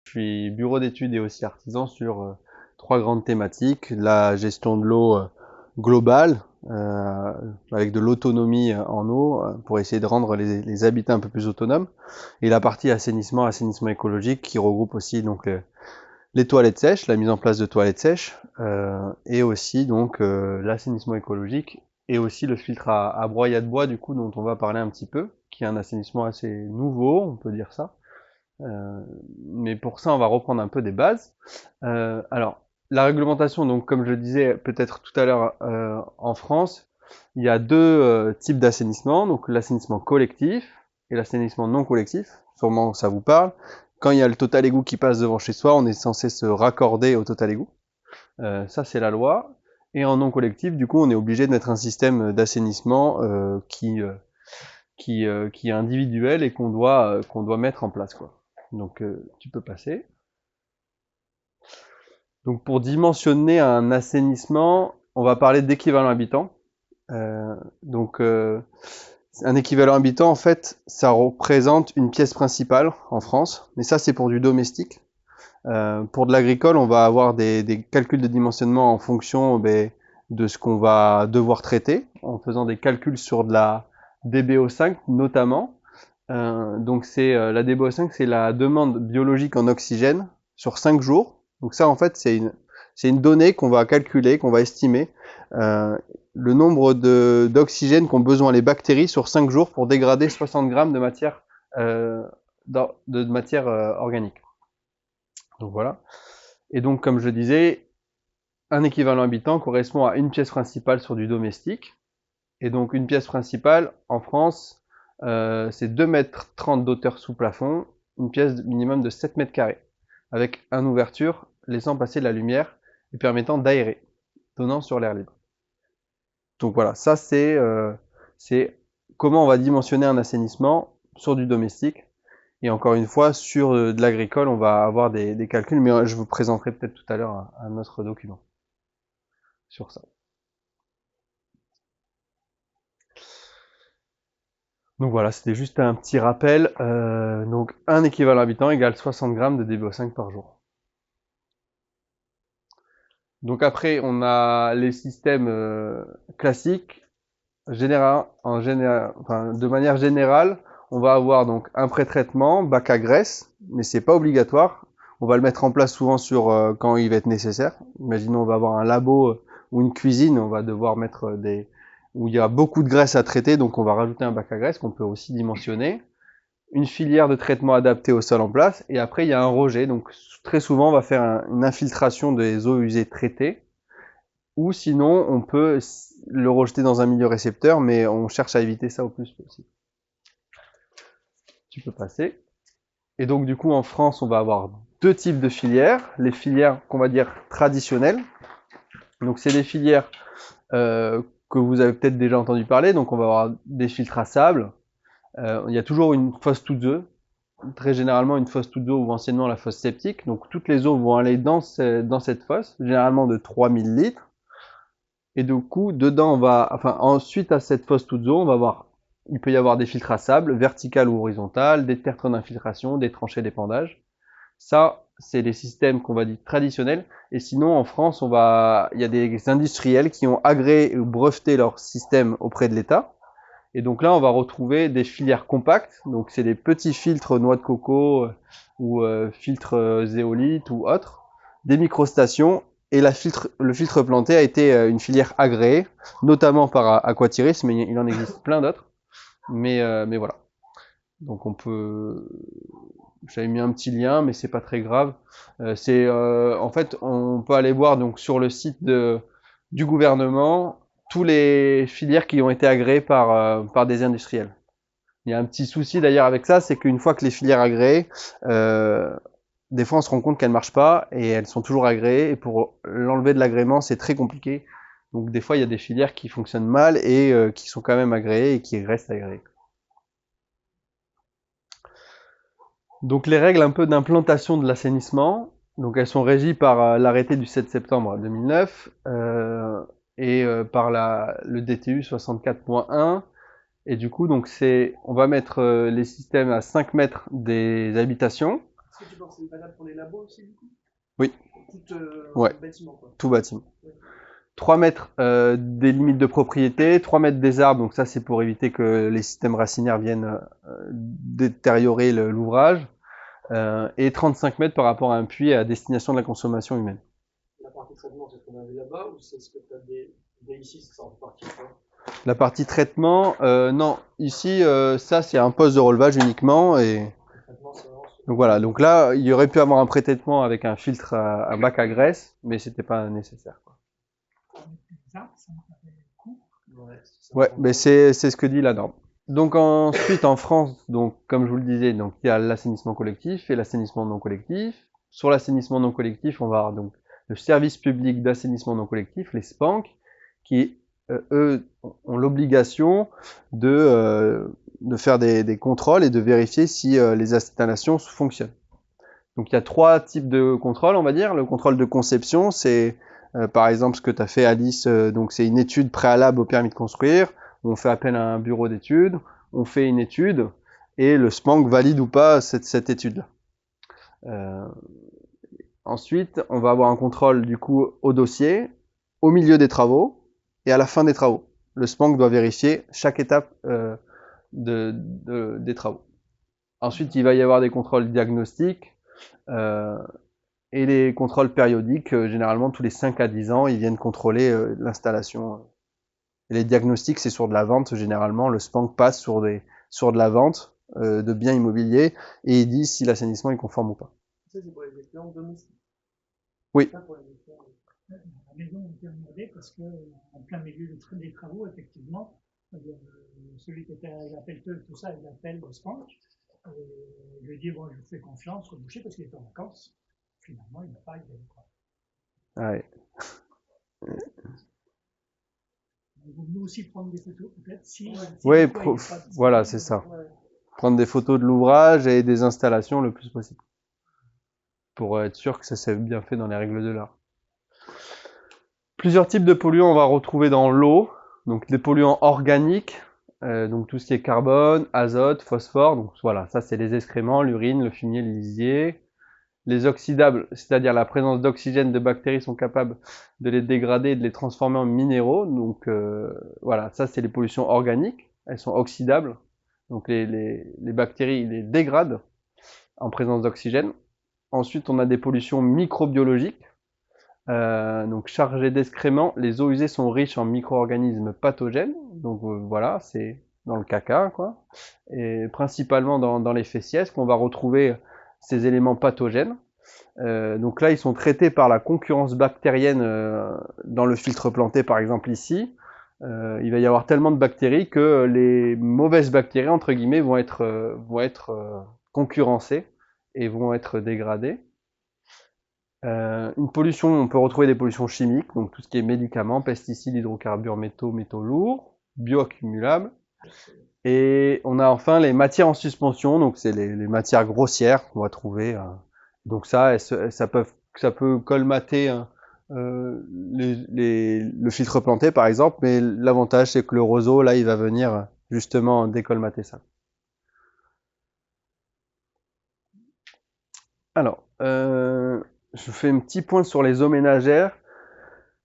Je suis bureau d'études et aussi artisan sur trois grandes thématiques. La gestion de l'eau globale, avec de l'autonomie en eau, pour essayer de rendre les habitats un peu plus autonomes. Et la partie assainissement, assainissement écologique, qui regroupe aussi donc les toilettes sèches, la mise en place de toilettes sèches, et aussi donc l'assainissement écologique, et aussi le filtre à broyat de bois, du coup, dont on va parler un petit peu, qui est un assainissement assez nouveau, on peut dire ça. Mais pour ça, on va reprendre un peu des bases. Alors, la réglementation, donc comme je le disais peut-être tout à l'heure, en France, il y a deux types d'assainissement, donc l'assainissement collectif et l'assainissement non collectif. Sûrement ça vous parle. Quand il y a le total égout qui passe devant chez soi, on est censé se raccorder au total égout. Ça, c'est la loi. Et en non collectif, du coup, on est obligé de mettre un système d'assainissement qui est individuel et qu'on doit mettre en place, quoi. Donc tu peux passer. Donc pour dimensionner un assainissement, on va parler d'équivalent habitant. Donc un équivalent habitant, en fait, ça représente une pièce principale en France, mais ça c'est pour du domestique. Pour de l'agricole, on va avoir des calculs de dimensionnement en fonction de ce qu'on va devoir traiter, en faisant des calculs sur de la DBO5 notamment. Donc c'est la DBO5, c'est la demande biologique en oxygène sur 5 jours. Donc ça en fait c'est une donnée qu'on va calculer, qu'on va estimer le nombre d'oxygène qu'ont besoin les bactéries sur 5 jours pour dégrader 60 grammes de matière organique. Donc voilà. Et donc comme je disais, un équivalent habitant correspond à une pièce principale sur du domestique. Et donc une pièce principale en France, c'est 2,30 m d'auteur sous plafond, une pièce minimum de 7 mètres carrés, avec une ouverture laissant passer de la lumière et permettant d'aérer, donnant sur l'air libre. Donc voilà, ça c'est comment on va dimensionner un assainissement sur du domestique. Et encore une fois, sur de l'agricole, on va avoir des calculs, mais je vous présenterai peut-être tout à l'heure un autre document sur ça. Donc voilà, c'était juste un petit rappel. Donc un équivalent habitant égale 60 grammes de DBO5 par jour. Donc après, on a les systèmes classiques. Enfin, de manière générale, on va avoir donc un pré-traitement, bac à graisse, mais c'est pas obligatoire. On va le mettre en place souvent sur quand il va être nécessaire. Imaginons on va avoir un labo ou une cuisine, on va devoir mettre où il y a beaucoup de graisse à traiter, donc on va rajouter un bac à graisse qu'on peut aussi dimensionner. Une filière de traitement adaptée au sol en place, et après il y a un rejet. Donc très souvent on va faire une infiltration des eaux usées traitées, ou sinon on peut le rejeter dans un milieu récepteur, mais on cherche à éviter ça au plus possible. Tu peux passer. Et donc du coup en France on va avoir deux types de filières, les filières qu'on va dire traditionnelles. Donc c'est des filières que vous avez peut-être déjà entendu parler, donc on va avoir des filtres à sable, il y a toujours une fosse toutes eaux, très généralement une fosse toute eau ou anciennement la fosse septique. Donc toutes les eaux vont aller dans cette fosse, généralement de 3000 litres. Et du coup, dedans, ensuite à cette fosse toute eau, il peut y avoir des filtres à sable, vertical ou horizontal, des tertres d'infiltration, des tranchées d'épandage. Ça, c'est les systèmes qu'on va dire traditionnels. Et sinon, en France, il y a des industriels qui ont agréé ou breveté leur système auprès de l'État. Et donc là, on va retrouver des filières compactes. Donc c'est des petits filtres noix de coco ou filtres zéolite ou autres, des microstations. Et le filtre planté a été une filière agréée, notamment par Aquatiris, mais il en existe plein d'autres. Mais voilà. Donc on peut, j'avais mis un petit lien, mais c'est pas très grave. En fait, on peut aller voir donc sur le site du gouvernement tous les filières qui ont été agréées par des industriels. Il y a un petit souci d'ailleurs avec ça, c'est qu'une fois que les filières agréées, des fois on se rend compte qu'elles marchent pas et elles sont toujours agréées. Et pour l'enlever de l'agrément, c'est très compliqué. Donc des fois, il y a des filières qui fonctionnent mal et qui sont quand même agréées et qui restent agréées. Donc les règles un peu d'implantation de l'assainissement, donc elles sont régies par l'arrêté du 7 septembre 2009 et par le DTU 64.1. Et du coup, donc on va mettre les systèmes à 5 mètres des habitations Est-ce que tu penses que c'est valable pour les labos aussi, du coup? Oui, Tout ouais, bâtiment, quoi. tout bâtiment. Ouais. 3 mètres des limites de propriété, 3 mètres des arbres, donc ça c'est pour éviter que les systèmes racinaires viennent détériorer l'ouvrage, et 35 mètres par rapport à un puits à destination de la consommation humaine. La partie traitement, c'est ce qu'on avait là-bas, ou c'est ce que tu as des ici, c'est ça en partie, quoi? La partie traitement, non, ici ça c'est un poste de relevage uniquement, et Le traitement, c'est vraiment donc voilà, donc là il y aurait pu avoir un pré-traitement avec un filtre, un bac à graisse, mais c'était pas nécessaire, quoi. ouais, Ouais, mais c'est ce que dit la norme. Donc ensuite en France, donc comme je vous le disais, donc il y a l'assainissement collectif et l'assainissement non collectif. Sur l'assainissement non collectif, on va avoir donc le service public d'assainissement non collectif, les SPANC, qui eux ont l'obligation de faire des contrôles et de vérifier si les installations fonctionnent. Donc il y a 3 types de contrôles, on va dire. Le contrôle de conception, c'est par exemple ce que tu as fait Alice, donc c'est une étude préalable au permis de construire. On fait appel à un bureau d'études, on fait une étude et le SPANC valide ou pas cette étude-là. Euh, Ensuite, on va avoir un contrôle du coup au dossier, au milieu des travaux et à la fin des travaux. Le SPANC doit vérifier chaque étape des travaux. Ensuite, il va y avoir des contrôles diagnostiques, euh, et les contrôles périodiques, généralement tous les 5 à 10 ans, ils viennent contrôler l'installation. Et les diagnostics, c'est sur de la vente, généralement. Le SPANC passe sur de la vente de biens immobiliers et il dit si l'assainissement est conforme ou pas. ça, c'est pour les expériences domestiques. Oui. Pas pour les expériences. La maison a été demandée parce que en plein milieu des travaux, effectivement, celui qui était à la pelleteuse, tout ça, il appelle le SPANC. Je lui ai dit, bon, je vous fais confiance au boucher parce qu'il est en vacances. Finalement, il n'a pas aidé. Ouais. Il vaut mieux aussi prendre des photos, peut-être, si Oui, voilà, c'est ça. Ouais. Prendre des photos de l'ouvrage et des installations le plus possible. Pour être sûr que ça s'est bien fait dans les règles de l'art. Plusieurs types de polluants on va retrouver dans l'eau. Donc des polluants organiques, donc tout ce qui est carbone, azote, phosphore. Donc voilà, ça c'est les excréments, l'urine, le fumier, le lisier. Les oxydables, c'est-à-dire la présence d'oxygène de bactéries sont capables de les dégrader et de les transformer en minéraux. Donc voilà, ça c'est les pollutions organiques. Elles sont oxydables. Donc les bactéries les dégradent en présence d'oxygène. Ensuite, on a des pollutions microbiologiques. Donc chargées d'excréments, les eaux usées sont riches en micro-organismes pathogènes. Donc voilà, c'est dans le caca, quoi. Et principalement dans les faciès qu'on va retrouver ces éléments pathogènes. Donc là, ils sont traités par la concurrence bactérienne dans le filtre planté, par exemple ici. Il va y avoir tellement de bactéries que les mauvaises bactéries, entre guillemets, vont être concurrencées et vont être dégradées. Une pollution, on peut retrouver des pollutions chimiques, donc tout ce qui est médicaments, pesticides, hydrocarbures, métaux lourds, bioaccumulables. Et on a enfin les matières en suspension, donc c'est les matières grossières qu'on va trouver. Donc ça peut colmater le filtre planté par exemple, mais l'avantage c'est que le roseau là il va venir justement décolmater ça. Alors, je fais un petit point sur les eaux ménagères.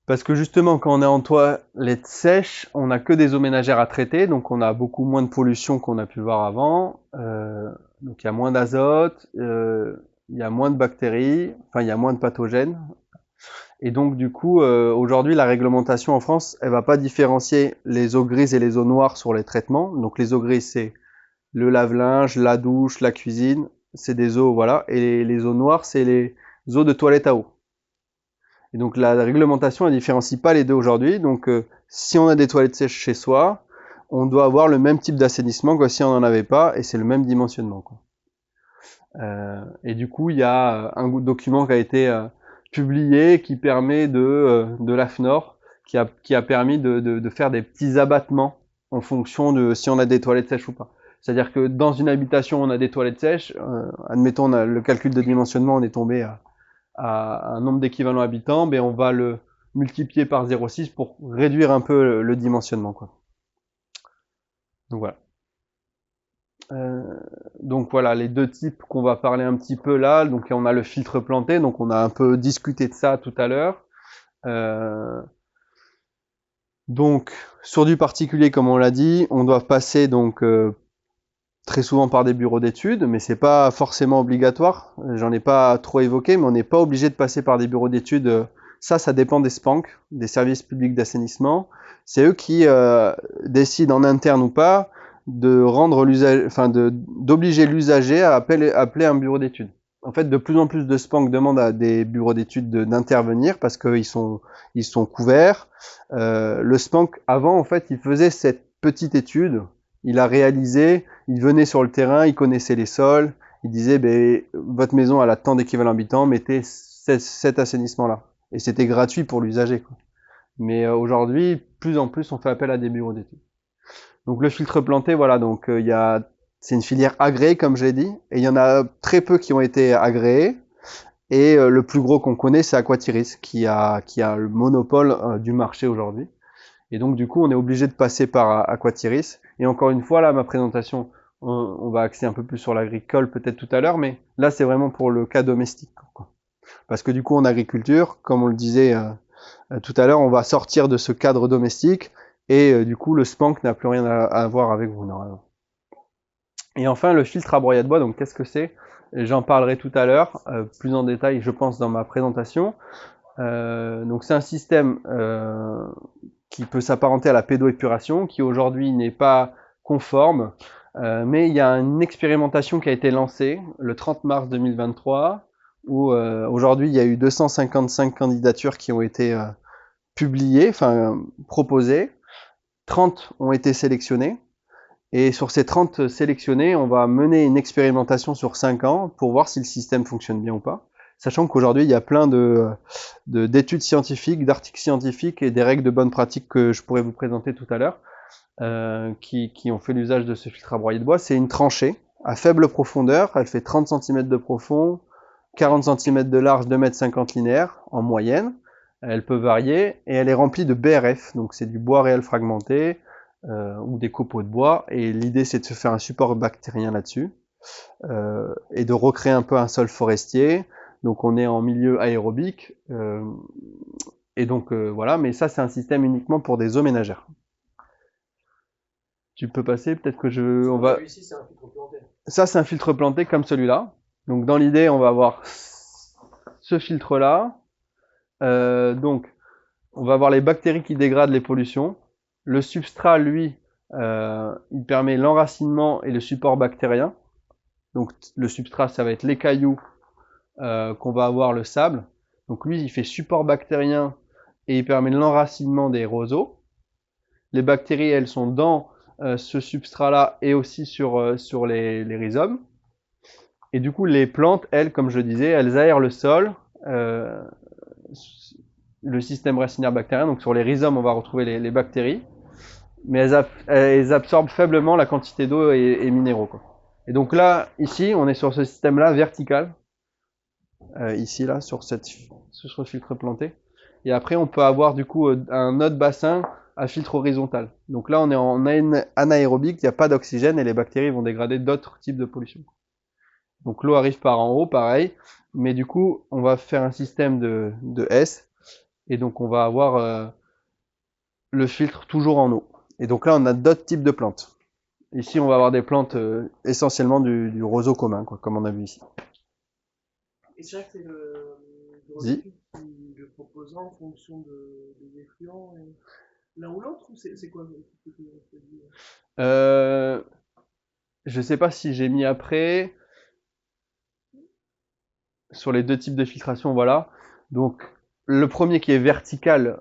Parce que justement, quand on est en toilette sèche, on n'a que des eaux ménagères à traiter, donc on a beaucoup moins de pollution qu'on a pu voir avant. Donc il y a moins d'azote, il y a moins de bactéries, enfin il y a moins de pathogènes. Et donc du coup, aujourd'hui, la réglementation en France, elle va pas différencier les eaux grises et les eaux noires sur les traitements. Donc les eaux grises, c'est le lave-linge, la douche, la cuisine, c'est des eaux, voilà. Et les eaux noires, c'est les eaux de toilette à eau. Et donc la réglementation ne différencie pas les deux aujourd'hui. Donc si on a des toilettes sèches chez soi, on doit avoir le même type d'assainissement que si on n'en avait pas, et c'est le même dimensionnement, quoi. Et du coup, il y a un document qui a été publié qui permet de l'AFNOR, qui a permis de faire des petits abattements en fonction de si on a des toilettes sèches ou pas. C'est-à-dire que dans une habitation, on a des toilettes sèches, admettons, on a le calcul de dimensionnement, on est tombé à un nombre d'équivalents habitants, ben on va le multiplier par 0,6 pour réduire un peu le dimensionnement, quoi. Donc voilà. Euh, donc voilà, les deux types qu'on va parler un petit peu là. Donc on a le filtre planté, donc on a un peu discuté de ça tout à l'heure. Donc sur du particulier, comme on l'a dit, on doit passer donc très souvent par des bureaux d'études, mais c'est pas forcément obligatoire. J'en ai pas trop évoqué, mais on n'est pas obligé de passer par des bureaux d'études. Ça dépend des SPANC, des services publics d'assainissement. C'est eux qui décident en interne ou pas de rendre l'usage, enfin d'obliger l'usager à appeler un bureau d'études. En fait, de plus en plus de SPANC demandent à des bureaux d'études d'intervenir parce qu'ils sont couverts. Le SPANC avant, en fait, il faisait cette petite étude. Il a réalisé, il venait sur le terrain, il connaissait les sols, il disait ben, votre maison elle a tant d'équivalents habitants, mettez cet assainissement-là. Et c'était gratuit pour l'usager. Mais aujourd'hui, plus en plus, on fait appel à des bureaux d'études. Donc le filtre planté, voilà, donc c'est une filière agréée, comme je l'ai dit, et il y en a très peu qui ont été agréés. Et le plus gros qu'on connaît, c'est Aquatiris, qui a le monopole du marché aujourd'hui. Et donc, du coup, on est obligé de passer par Aquatiris. Et encore une fois, là, ma présentation, on va axer un peu plus sur l'agricole peut-être tout à l'heure, mais là, c'est vraiment pour le cas domestique. Parce que du coup, en agriculture, comme on le disait tout à l'heure, on va sortir de ce cadre domestique et du coup, le SPANC n'a plus rien à voir avec vous, normalement. Et enfin, le filtre à broyat de bois, donc qu'est-ce que c'est? J'en parlerai tout à l'heure, plus en détail, je pense, dans ma présentation. Donc, c'est un système qui peut s'apparenter à la pédoépuration, qui aujourd'hui n'est pas conforme, mais il y a une expérimentation qui a été lancée le 30 mars 2023, où aujourd'hui il y a eu 255 candidatures qui ont été publiées, enfin proposées, 30 ont été sélectionnées, et sur ces 30 sélectionnés, on va mener une expérimentation sur 5 ans pour voir si le système fonctionne bien ou pas. Sachant qu'aujourd'hui, il y a plein d'études scientifiques, d'articles scientifiques et des règles de bonne pratique que je pourrais vous présenter tout à l'heure, qui ont fait l'usage de ce filtre à broyer de bois. C'est une tranchée à faible profondeur, elle fait 30 cm de profond, 40 cm de large, 2,50 m linéaire en moyenne. Elle peut varier et elle est remplie de BRF, donc c'est du bois réel fragmenté ou des copeaux de bois. Et l'idée, c'est de se faire un support bactérien là-dessus et de recréer un peu un sol forestier. Donc on est en milieu aérobique, et donc voilà, mais ça c'est un système uniquement pour des eaux ménagères. Tu peux passer, peut-être que on va... Ici, c'est un filtre planté. Ça c'est un filtre planté comme celui-là. Donc dans l'idée, on va avoir ce filtre-là. Donc on va avoir les bactéries qui dégradent les pollutions. Le substrat, lui, il permet l'enracinement et le support bactérien. Donc le substrat, ça va être les cailloux, qu'on va avoir le sable. Donc lui, il fait support bactérien et il permet l'enracinement des roseaux. Les bactéries, elles sont dans ce substrat-là et aussi sur les rhizomes. Et du coup, les plantes, elles, comme je disais, elles aèrent le sol, le système racinaire bactérien. Donc sur les rhizomes, on va retrouver les bactéries, mais elles absorbent faiblement la quantité d'eau et minéraux, quoi. Et donc là, ici, on est sur ce système-là vertical. Ici là sur ce filtre planté, et après on peut avoir du coup un autre bassin à filtre horizontal. Donc là on est en anaérobique, il n'y a pas d'oxygène et les bactéries vont dégrader d'autres types de pollution. Donc l'eau arrive par en haut, pareil, mais du coup on va faire un système de S, et donc on va avoir le filtre toujours en eau. Et donc là on a d'autres types de plantes. Ici on va avoir des plantes essentiellement du roseau commun, quoi, comme on a vu ici. Et c'est vrai que c'est le bureau qui le propose en fonction des effluents, l'un ou l'autre, ou c'est quoi Je sais pas si j'ai mis après sur les deux types de filtration, voilà. Donc le premier qui est vertical,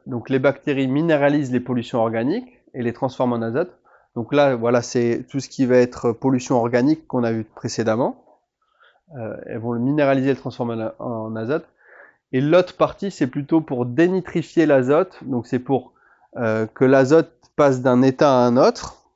donc les bactéries minéralisent les pollutions organiques et les transforment en azote. Donc là, voilà, c'est tout ce qui va être pollution organique qu'on a vu précédemment. Elles vont le minéraliser et le transformer en azote. Et l'autre partie, c'est plutôt pour dénitrifier l'azote. Donc c'est pour que l'azote passe d'un état à un autre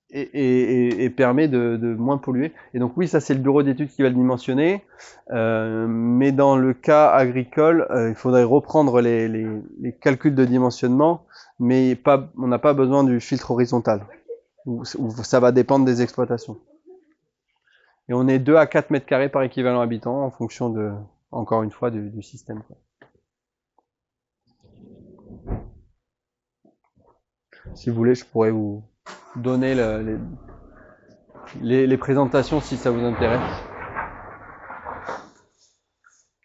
et permet de moins polluer. Et donc oui, ça c'est le bureau d'études qui va le dimensionner. Mais dans le cas agricole, il faudrait reprendre les calculs de dimensionnement, mais on n'a pas besoin du filtre horizontal. Ou ça va dépendre des exploitations. Et on est 2 à 4 mètres carrés par équivalent habitant en fonction de, encore une fois, du système, quoi. Si vous voulez, je pourrais vous donner les présentations si ça vous intéresse.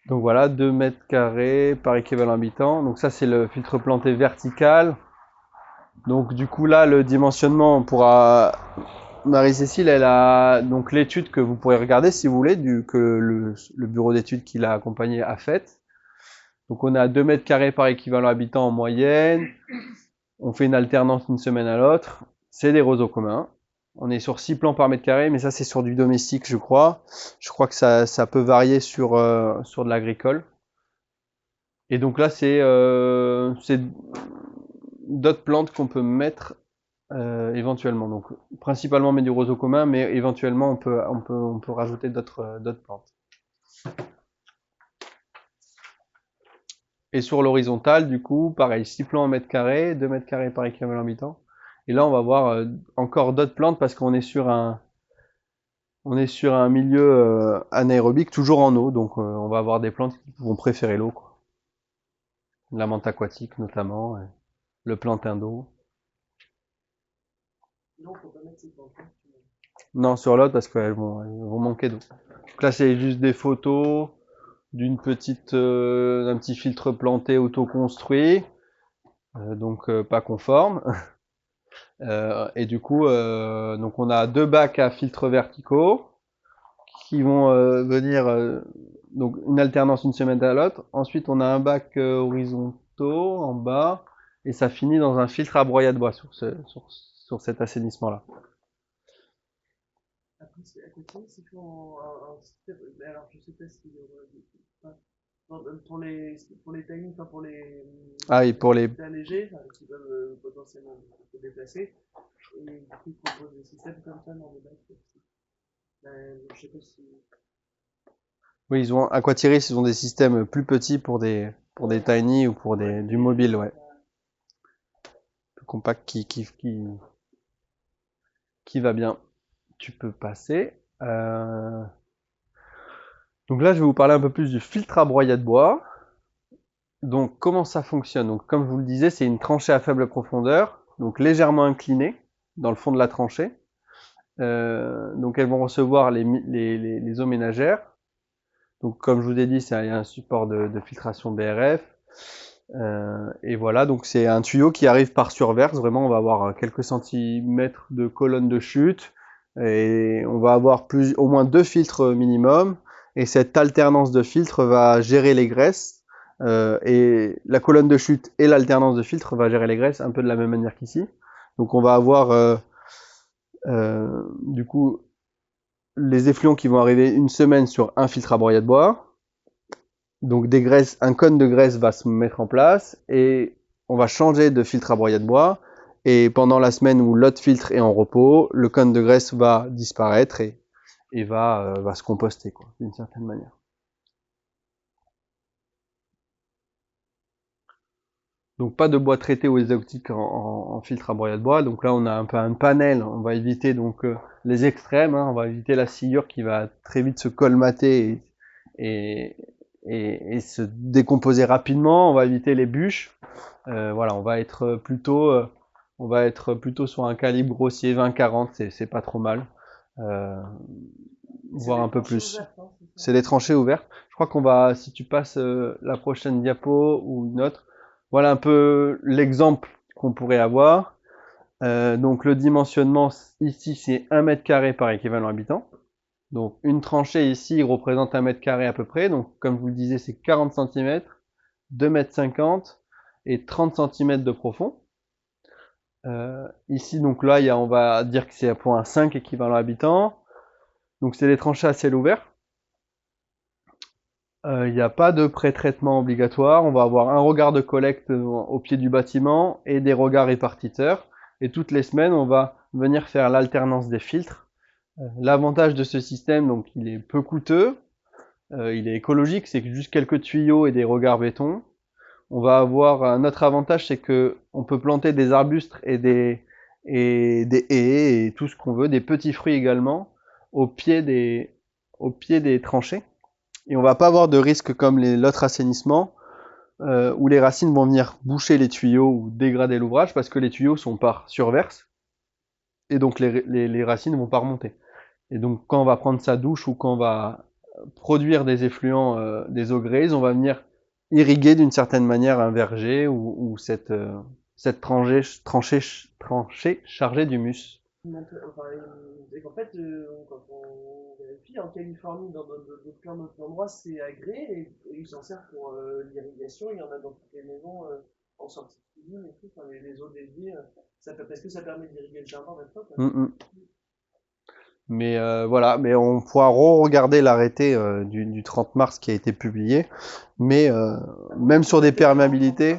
Donc voilà, 2 mètres carrés par équivalent habitant. Donc ça, c'est le filtre planté vertical. Donc du coup, là, le dimensionnement, on pourra... Marie-Cécile, elle a donc l'étude que vous pourrez regarder si vous voulez, que le bureau d'études qui l'a accompagné a faite. Donc on est à 2 mètres carrés par équivalent habitant en moyenne. On fait une alternance d'une semaine à l'autre. C'est des roseaux communs. On est sur 6 plants par mètre carré, mais ça c'est sur du domestique, je crois. Je crois que ça peut varier sur de l'agricole. Et donc là, c'est d'autres plantes qu'on peut mettre éventuellement. Donc principalement on met du roseau commun, mais éventuellement on peut rajouter d'autres plantes. Et sur l'horizontale, du coup, pareil, 6 plants en mètre carré, 2 mètres carrés par équivalent habitant. Et là, on va voir encore d'autres plantes parce qu'on est sur un milieu anaérobique, toujours en eau. Donc, on va avoir des plantes qui vont préférer l'eau, quoi. La menthe aquatique, notamment, le plantain d'eau. Non, faut pas mettre ces plantes. Non, sur l'autre parce qu'elles vont manquer d'eau. Donc là, c'est juste des photos d'un petit filtre planté auto-construit, donc pas conforme. Et du coup, donc on a 2 bacs à filtres verticaux qui vont venir, donc une alternance une semaine à l'autre. Ensuite, on a un bac horizontaux en bas et ça finit dans un filtre à broyat de bois sur cet assainissement-là. Après, à côté, c'est un système. Alors, je sais pas si. Pour les timings, enfin pour les. Ah, et pour les. Allégés, qui peuvent potentiellement se déplacer. Et du coup, ils proposent des systèmes comme ça dans les bacs. Je sais pas si. Oui, ils ont Aquatiris, ils ont des systèmes plus petits pour des tiny ou pour du mobile, ouais. Plus compact qui va bien. Tu peux passer. Donc là, je vais vous parler un peu plus du filtre à broyat de bois. Donc, comment ça fonctionne? Donc, comme je vous le disais, c'est une tranchée à faible profondeur, donc légèrement inclinée dans le fond de la tranchée. Donc, elles vont recevoir les eaux ménagères. Donc, comme je vous ai dit, il y a un support de filtration BRF. Et voilà, donc c'est un tuyau qui arrive par surverse. Vraiment, on va avoir quelques centimètres de colonne de chute. Et on va avoir au moins 2 filtres minimum. Et cette alternance de filtres va gérer les graisses. Et la colonne de chute et l'alternance de filtres va gérer les graisses un peu de la même manière qu'ici. Donc on va avoir du coup les effluents qui vont arriver une semaine sur un filtre à broyat de bois. Donc un cône de graisse va se mettre en place et on va changer de filtre à broyat de bois. Et pendant la semaine où l'autre filtre est en repos, le cône de graisse va disparaître et va se composter, quoi, d'une certaine manière. Donc pas de bois traité ou exotique en filtre à broyat de bois. Donc là on a un peu un panel. On va éviter donc les extrêmes. On va éviter la sciure qui va très vite se colmater et se décomposer rapidement. On va éviter les bûches. Voilà, on va être plutôt sur un calibre grossier 20-40. C'est pas trop mal. Voire un peu plus. C'est des tranchées ouvertes. Je crois qu'on va, si tu passes la prochaine diapo ou une autre, voilà un peu l'exemple qu'on pourrait avoir. Donc le dimensionnement ici c'est 1 mètre carré par équivalent habitant. Donc une tranchée ici représente 1 mètre carré à peu près. Donc comme je vous le disais c'est 40 cm, 2 mètres 50 et 30 cm de profond. Ici donc là on va dire que c'est pour un 5 équivalent habitant. Donc c'est des tranchées à ciel ouvert. Il n'y a pas de pré-traitement obligatoire. On va avoir un regard de collecte au pied du bâtiment et des regards répartiteurs. Et toutes les semaines, on va venir faire l'alternance des filtres. L'avantage de ce système, donc il est peu coûteux, il est écologique, c'est juste quelques tuyaux et des regards béton. On va avoir un autre avantage, c'est que on peut planter des arbustes et et des haies et tout ce qu'on veut, des petits fruits également, au pied des tranchées. Et on va pas avoir de risque comme l'autre assainissement, où les racines vont venir boucher les tuyaux ou dégrader l'ouvrage parce que les tuyaux sont par surverse et donc les racines vont pas remonter. Et donc quand on va prendre sa douche ou quand on va produire des effluents, des eaux grises, on va venir irriguer d'une certaine manière un verger ou cette tranchée chargée d'humus. Enfin, et qu'en fait, quand on vérifie, en Californie, dans plein d'autres endroits, c'est agréé et ils s'en servent pour l'irrigation. Il y en a dans toutes les maisons en sortie de cuisine et tout, enfin, les eaux dédiées. Parce que ça permet d'irriguer le jardin maintenant. Mais voilà, mais on pourra re-regarder l'arrêté du 30 mars qui a été publié. Mais même sur des perméabilités,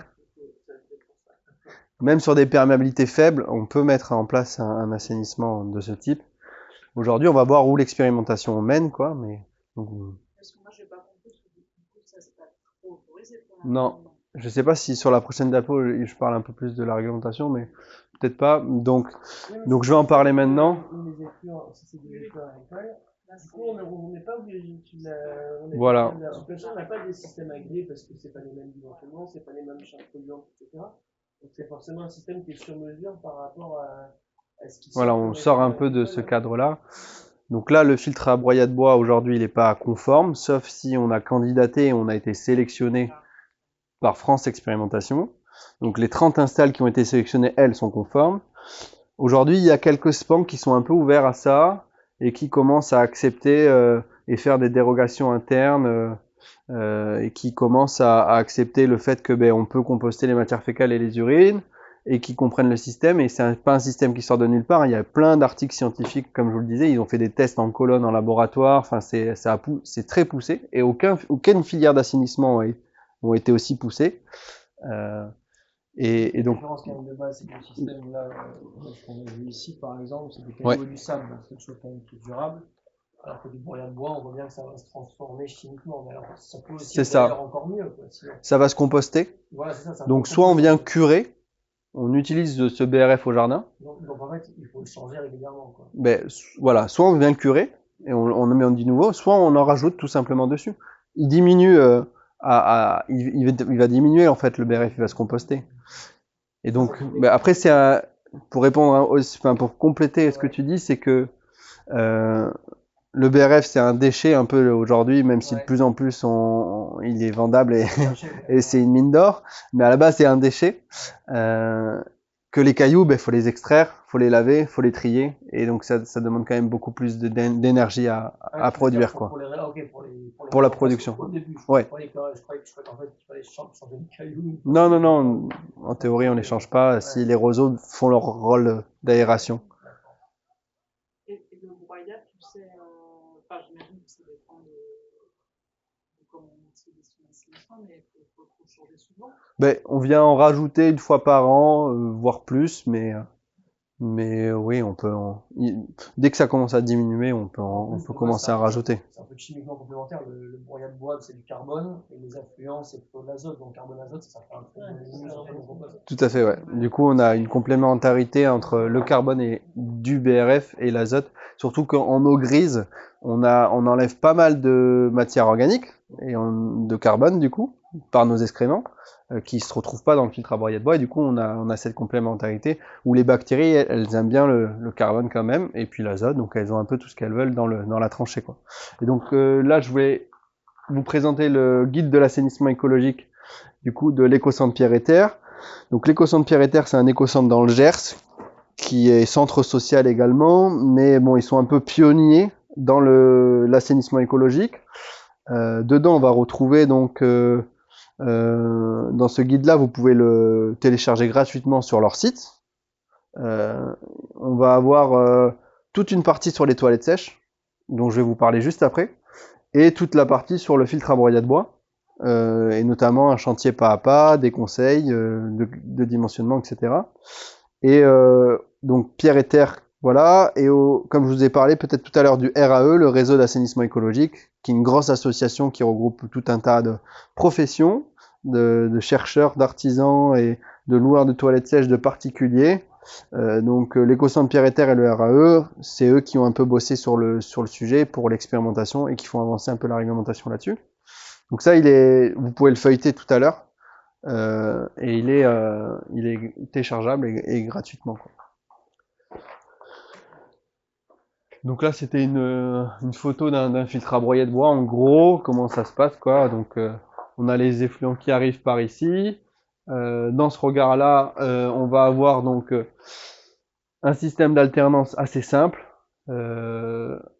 faibles, on peut mettre en place un assainissement de ce type. Aujourd'hui, on va voir où l'expérimentation mène, quoi. Mais donc, Parce que moi, je n'ai pas compris que du coup, ça c'est pas trop autorisé pour non, je sais pas si sur la prochaine diapo je parle un peu plus de la réglementation, mais peut-être pas. Donc je vais en parler maintenant. Les effluents, si c'est des effluents agricoles, du coup, on n'est pas obligé. Voilà. On n'a pas des systèmes agréés parce que c'est pas les mêmes dimensionnements, c'est pas les mêmes charges polluantes, etc. Donc c'est forcément un système qui est sur mesure par rapport à ce qui se Voilà, on sort un peu de ce cadre-là. Donc là, le filtre à broyat de bois, aujourd'hui, il n'est pas conforme, sauf si on a candidaté et on a été sélectionné par France Expérimentation. Donc les 30 installs qui ont été sélectionnés, elles, sont conformes. Aujourd'hui, il y a quelques SPAN qui sont un peu ouverts à ça et qui commencent à accepter et faire des dérogations internes et qui commencent à accepter le fait que on peut composter les matières fécales et les urines et qui comprennent le système. Et c'est pas un système qui sort de nulle part. Il y a plein d'articles scientifiques, comme je vous le disais, ils ont fait des tests en colonne en laboratoire. Enfin, c'est très poussé et aucune filière d'assainissement ont été aussi poussées. Et donc, la différence quand même de base, c'est que le système là, qu'on a vu ici par exemple, c'est des cailloux et du sable, donc c'est quelque chose qui est durable. Alors que du broyat de bois, on voit bien que ça va se transformer chimiquement. Mais alors, ça peut aussi être encore mieux. Quoi, ça va se composter. Voilà, c'est ça, donc soit on vient curer, on utilise ce BRF au jardin. Donc en fait, il faut le changer régulièrement. Quoi. Voilà, soit on vient curer et on met du nouveau, soit on en rajoute tout simplement dessus. Il diminue, il va diminuer en fait le BRF, il va se composter. Et donc, après pour répondre, pour compléter ce que tu dis, c'est que le BRF, c'est un déchet un peu aujourd'hui, même si de plus en plus il est vendable et c'est une mine d'or. Mais à la base, c'est un déchet. Que les cailloux, faut les extraire, faut les laver, faut les trier. Et donc, ça demande quand même beaucoup plus d'énergie à produire, quoi. Pour la production. Au début, ouais. Je croyais qu'en fait, il fallait changer les cailloux. Non. En théorie, on les change pas si les roseaux font leur rôle d'aération. Et le broyat, tu sais, j'imagine que ça dépend de comment on utilise son assainissement, mais il faut changer souvent. On vient en rajouter une fois par an, voire plus, mais oui, on peut. Dès que ça commence à diminuer, on peut commencer à rajouter. C'est un peu chimiquement complémentaire. Le broyat de bois, c'est du carbone, et les affluents, c'est plutôt de l'azote. Donc carbone-azote, ça fait un peu. Tout à fait, ouais. Du coup, on a une complémentarité entre le carbone et du BRF et l'azote. Surtout qu'en eau grise, on enlève pas mal de matière organique et de carbone, du coup, par nos excréments, qui se retrouvent pas dans le filtre à broyat de bois. Et du coup, on a cette complémentarité où les bactéries, elles aiment bien le carbone quand même, et puis l'azote, donc elles ont un peu tout ce qu'elles veulent dans la tranchée, quoi. Et donc là, je voulais vous présenter le guide de l'assainissement écologique, du coup, de l'écocentre Pierre et Terre. Donc l'écocentre Pierre et Terre, c'est un écocentre dans le Gers, qui est centre social également, mais bon, ils sont un peu pionniers dans l'assainissement écologique. Dedans, on va retrouver donc dans ce guide-là, vous pouvez le télécharger gratuitement sur leur site. On va avoir toute une partie sur les toilettes sèches, dont je vais vous parler juste après, et toute la partie sur le filtre à broyat de bois, et notamment un chantier pas à pas, des conseils de dimensionnement, etc. Et donc Pierre et Terre, voilà, et comme je vous ai parlé peut-être tout à l'heure du RAE, le réseau d'assainissement écologique, qui est une grosse association qui regroupe tout un tas de professions, de chercheurs, d'artisans et de loueurs de toilettes sèches, de particuliers, Donc l'éco-centre Pierre et Terre et le RAE, c'est eux qui ont un peu bossé sur le sujet pour l'expérimentation et qui font avancer un peu la réglementation là-dessus. Donc ça, vous pouvez le feuilleter tout à l'heure, et il est téléchargeable et gratuitement, quoi. Donc là, c'était une photo d'un filtre à broyer de bois, en gros, comment ça se passe, quoi. Donc on a les effluents qui arrivent par ici. Dans ce regard-là, on va avoir donc un système d'alternance assez simple,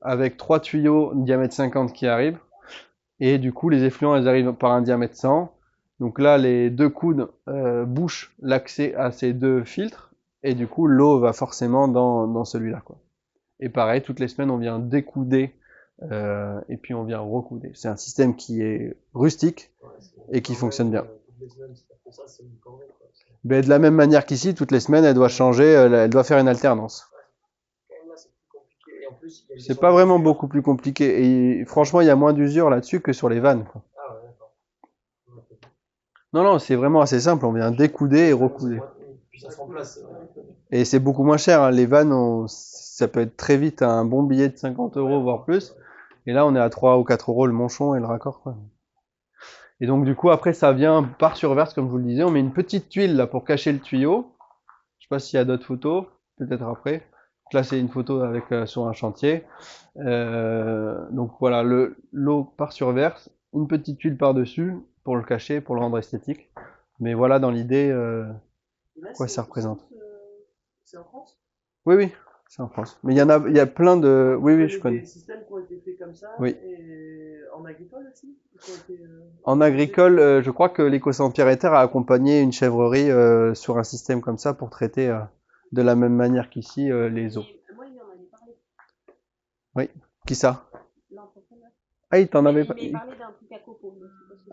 avec 3 tuyaux diamètre 50 qui arrivent. Et du coup, les effluents, elles arrivent par un diamètre 100. Donc là, les 2 coudes bouchent l'accès à ces 2 filtres. Et du coup, l'eau va forcément dans celui-là, quoi. Et pareil, toutes les semaines, on vient découder, et puis on vient recouder. C'est un système qui est rustique et qui fonctionne bien. Ben, de la même manière qu'ici, toutes les semaines, elle doit changer, elle doit faire une alternance. C'est pas vraiment beaucoup plus compliqué. Et franchement, il y a moins d'usure là-dessus que sur les vannes, quoi. Non, c'est vraiment assez simple. On vient découder et recouder. Et c'est beaucoup moins cher, hein. Les vannes, ça peut être très vite un bon billet de 50 €, voire plus. Et là, on est à 3 ou 4 € le manchon et le raccord, quoi. Et donc, du coup, après, ça vient par surverse, comme je vous le disais. On met une petite tuile là pour cacher le tuyau. Je sais pas s'il y a d'autres photos, peut-être après. Donc là, c'est une photo avec sur un chantier. Donc voilà, l'eau par surverse, une petite tuile par-dessus pour le cacher, pour le rendre esthétique. Mais voilà, dans l'idée, quoi ça représente. C'est en France? Oui, c'est en France. Mais il y a plein de... Oui, je connais. Des systèmes qui ont été faits comme ça, oui. Et en agricole aussi? En agricole, je crois que l'éco-centre Pierre et Terre a accompagné une chèvrerie sur un système comme ça pour traiter de la même manière qu'ici les eaux. Moi, il m'en avait parlé. Oui, qui ça? L'entrepreneur. Ah, il t'en avait pas. Il m'a parlé d'un truc à coco.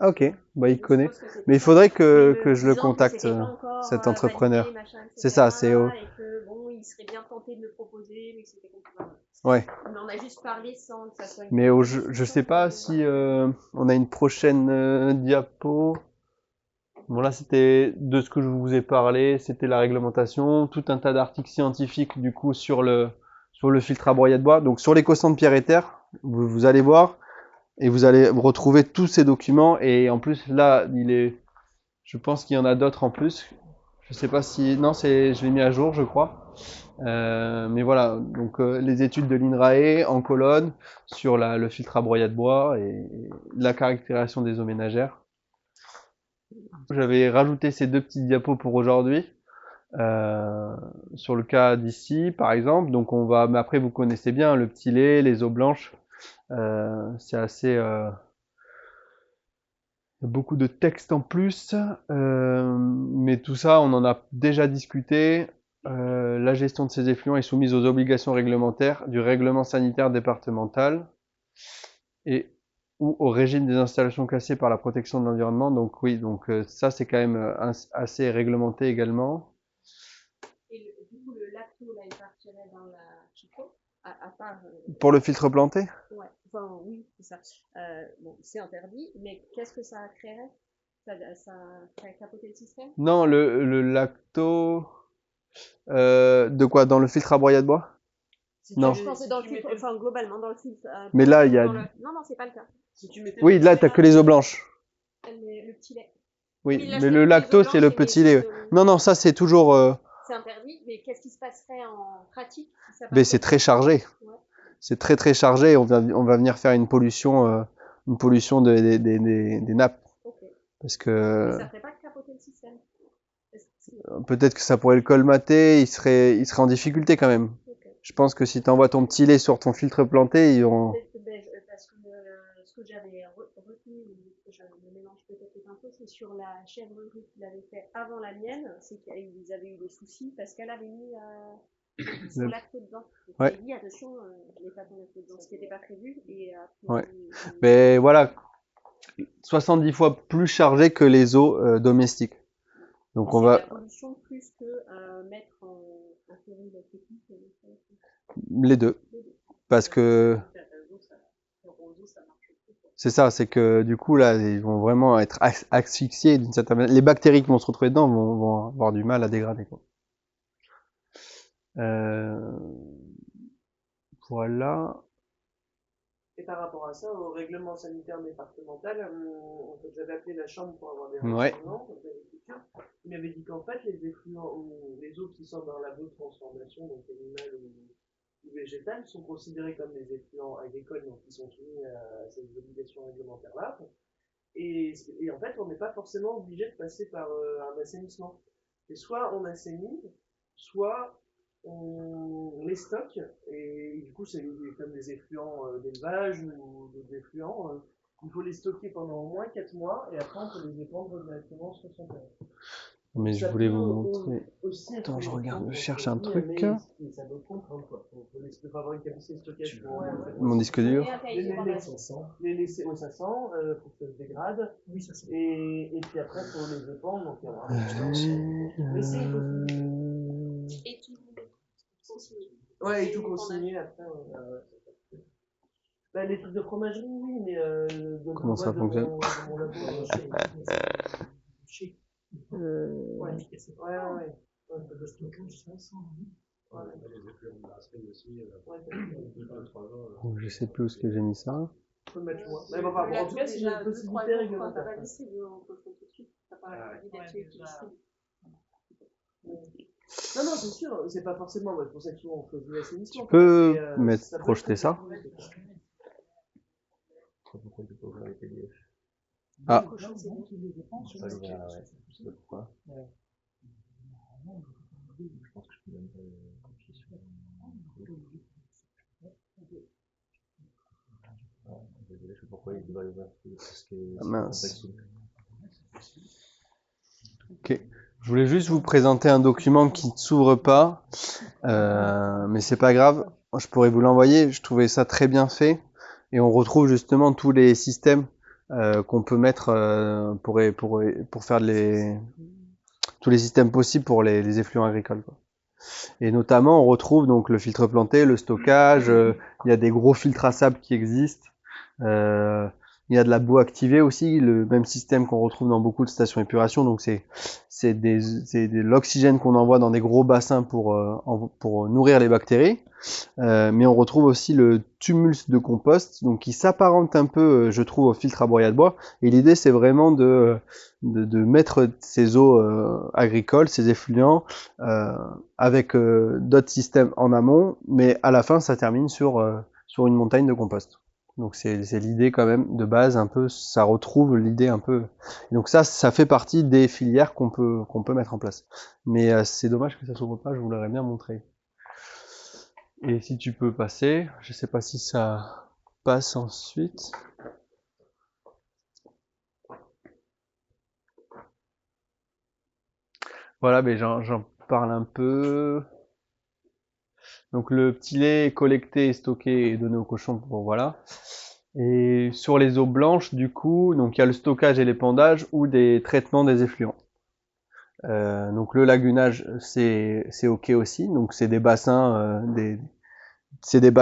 Ah, ok, bah il connaît. Mais il faudrait que je le contacte, cet entrepreneur. Validé, machin, etc., c'est ça, c'est et que bon, il serait bien tenté de le proposer, mais que c'était compliqué. Ouais. Mais on a juste parlé sans que ça soit une... Mais je sais pas si on a une prochaine diapo. Bon là c'était de ce que je vous ai parlé, c'était la réglementation, tout un tas d'articles scientifiques du coup sur le filtre à broyer de bois. Donc sur l'éco-centre Pierre et Terre, vous allez voir et vous allez retrouver tous ces documents et en plus là je pense qu'il y en a d'autres en plus. Je sais pas si non je l'ai mis à jour je crois. Mais voilà, donc les études de l'INRAE en colonne sur le filtre à broyer de bois et la caractérisation des eaux ménagères. J'avais rajouté ces 2 petites diapos pour aujourd'hui, sur le cas d'ici par exemple. Donc mais après vous connaissez bien le petit lait, les eaux blanches, c'est assez... beaucoup de textes en plus, mais tout ça on en a déjà discuté. La gestion de ces effluents est soumise aux obligations réglementaires du règlement sanitaire départemental ou au régime des installations classées par la protection de l'environnement. Donc oui, ça c'est quand même assez réglementé également. Et du coup, le lacto, là, il partirait dans la chico, à part... Pour le filtre planté? Ouais, enfin oui, c'est ça. Bon, c'est interdit, mais qu'est-ce que ça créerait? Ça capoter le système? Non, le lacto... de quoi? Dans le filtre à broyer de bois? Non. Je pensais dans le filtre, enfin globalement dans le filtre. Mais là, il y a... Non, c'est pas le cas. Si tu mettais oui, là, t'as que les eaux blanches. Le petit lait. Oui, mais le lacto, c'est le petit lait. Non, ça, c'est toujours... C'est interdit, mais qu'est-ce qui se passerait en pratique si ça mais c'est très chargé. Ouais. C'est très, très chargé. On va venir faire une pollution des nappes. Okay. Parce que... mais ça ferait pas capoter le système. Peut-être que ça pourrait le colmater, il serait en difficulté quand même. Okay. Je pense que si tu envoies ton petit lait sur ton filtre planté, ils ont... Parce que ce que j'avais retenu, je me mélange peut-être un peu, c'est sur la chèvrerie qu'il avait fait avant la mienne, c'est qu'ils avaient eu des soucis parce qu'elle avait mis son lacto dedans. Ouais. Il a dit attention, je n'ai pas ton lacto dedans, ce qui n'était pas prévu. Et ouais. Mais voilà, 70 fois plus chargé que les eaux domestiques. Donc on va... la pollution plus que mettre en péril technique. Les deux. Parce que... c'est ça, c'est que du coup là, ils vont vraiment être asphyxiés d'une certaine manière. Les bactéries qui vont se retrouver dedans vont avoir du mal à dégrader, quoi. Voilà. Et par rapport à ça, au règlement sanitaire départemental, j'avais appelé la chambre pour avoir des Ouais. renseignements d'agriculture. Il m'avait dit qu'en fait, les effluents, ou les eaux qui sortent dans la de transformation, donc animale ou végétale, sont considérés comme des effluents agricoles, donc ils sont soumis à ces obligations réglementaires-là. Et en fait, on n'est pas forcément obligé de passer par un assainissement. Et soit on assainit, soit on les stocke, et du coup, c'est comme des effluents d'élevage ou des effluents. Il faut les stocker pendant au moins 4 mois, et après, on peut les épandre directement sur son terrain. Mais je Ça voulais peut vous montrer. aussi Attends, je être regarde, je cherche contre- un truc. mais ça doit comprendre quoi. Faut avoir une capacité de stockage pour Mon disque dur. Et un cahier les de formation. laisser, les laisser au 500 pour que ça se dégrade. Oui, ça c'est. Et puis après, pour les épandre, donc il y aura un vigilance. Mais c'est Et tout consigné. ouais, et tout consigné après. Bah, les trucs de fromagerie, oui, mais Comment ça fonctionne? de mon labo, Chez. ouais, ouais. Un peu de stockage, ça sent. Les effluents de brasserie aussi, Ouais, 2-3 ans. Je sais plus où est-ce que j'ai mis ça. faut le mettre loin. Mais bon, enfin, en tout cas, si j'ai une possibilité T'as réglementaire. pas distribué en cochon tout de suite. T'as pas dit d'être qui distribue. Non, non, c'est sûr, c'est pas forcément, c'est pour ça que souvent on choisit l'assainissement. Tu peux Mais, ça peut projeter être ça? Ah. Ah. Ça, Pourquoi? Je pense que je peux même confier sur désolé, je sais pourquoi il doit l'ouvrir. Parce que Ah, mince. Ok. Je voulais juste vous présenter un document qui ne s'ouvre pas, mais c'est pas grave. Je pourrais vous l'envoyer. Je trouvais ça très bien fait, et on retrouve justement tous les systèmes qu'on peut mettre pour faire tous les systèmes possibles pour les effluents agricoles, quoi. Et notamment, on retrouve donc le filtre planté, le stockage. Il y a des gros filtres à sable qui existent. Il y a de la boue activée aussi, le même système qu'on retrouve dans beaucoup de stations d'épuration. Donc c'est de l'oxygène qu'on envoie dans des gros bassins pour nourrir les bactéries. Mais on retrouve aussi le tumulus de compost, donc qui s'apparente un peu, je trouve, au filtre à broyat de bois. Et l'idée, c'est vraiment de mettre ces eaux agricoles, ces effluents, avec d'autres systèmes en amont, mais à la fin, ça termine sur une montagne de compost. Donc c'est l'idée quand même de base, un peu, ça retrouve l'idée un peu. Et donc ça fait partie des filières qu'on peut mettre en place. Mais c'est dommage que ça s'ouvre pas, je vous l'aurais bien montré. Et si tu peux passer, je sais pas si ça passe ensuite. Voilà, ben j'en parle un peu. Donc le petit lait est collecté, est stocké et donné aux cochons pour voilà. Et sur les eaux blanches, du coup, donc il y a le stockage et l'épandage ou des traitements des effluents. Donc le lagunage, c'est ok aussi. Donc c'est des bassins, c'est des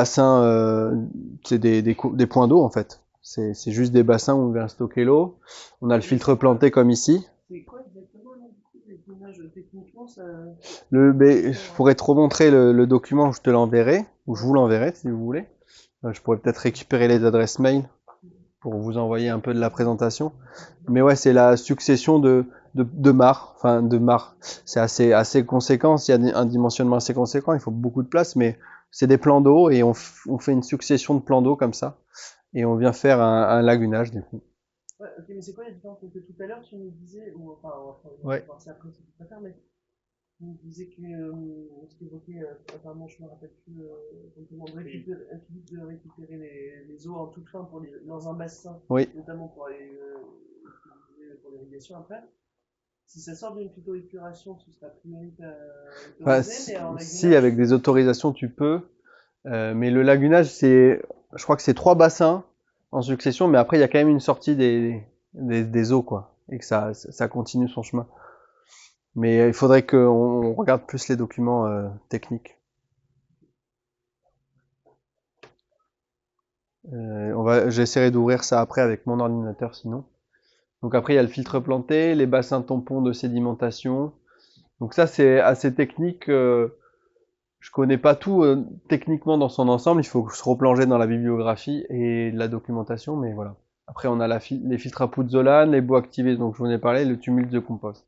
points d'eau en fait. C'est juste des bassins où on vient stocker l'eau. On a le filtre planté comme ici. C'est quoi exactement là, du coup, les images techniquement ça... Je pourrais te remontrer le document, je te l'enverrai, ou je vous l'enverrai si vous voulez. Je pourrais peut-être récupérer les adresses mail pour vous envoyer un peu de la présentation. Mais ouais, c'est la succession de mares, enfin de mares. C'est assez conséquent, il y a un dimensionnement assez conséquent, il faut beaucoup de place, mais c'est des plans d'eau et on fait une succession de plans d'eau comme ça. Et on vient faire un lagunage du coup. Ouais, ok, mais c'est quoi la différence? Parce que tout à l'heure tu nous disais, ou enfin, on va Ouais. voir ça après si tu préfères, mais tu nous disais que ce qui évoquait, apparemment je me rappelle plus, on de récupérer les eaux en toute fin dans un bassin, Oui. notamment pour utiliser pour l'irrigation après. Si ça sort d'une phytoépuration, ce sera priorité autorisé, mais en si, avec des autorisations tu peux, mais le lagunage je crois que c'est 3 bassins en succession, mais après il y a quand même une sortie des eaux quoi, et que ça continue son chemin. Mais il faudrait qu'on regarde plus les documents techniques. J'essaierai d'ouvrir ça après avec mon ordinateur sinon. Donc après il y a le filtre planté, les bassins tampons de sédimentation. Donc ça c'est assez technique. Je connais pas tout techniquement dans son ensemble, il faut se replonger dans la bibliographie et la documentation, mais voilà. Après, on a les filtres à pouzzolane, les boues activées, donc je vous en ai parlé, le tumulte de compost.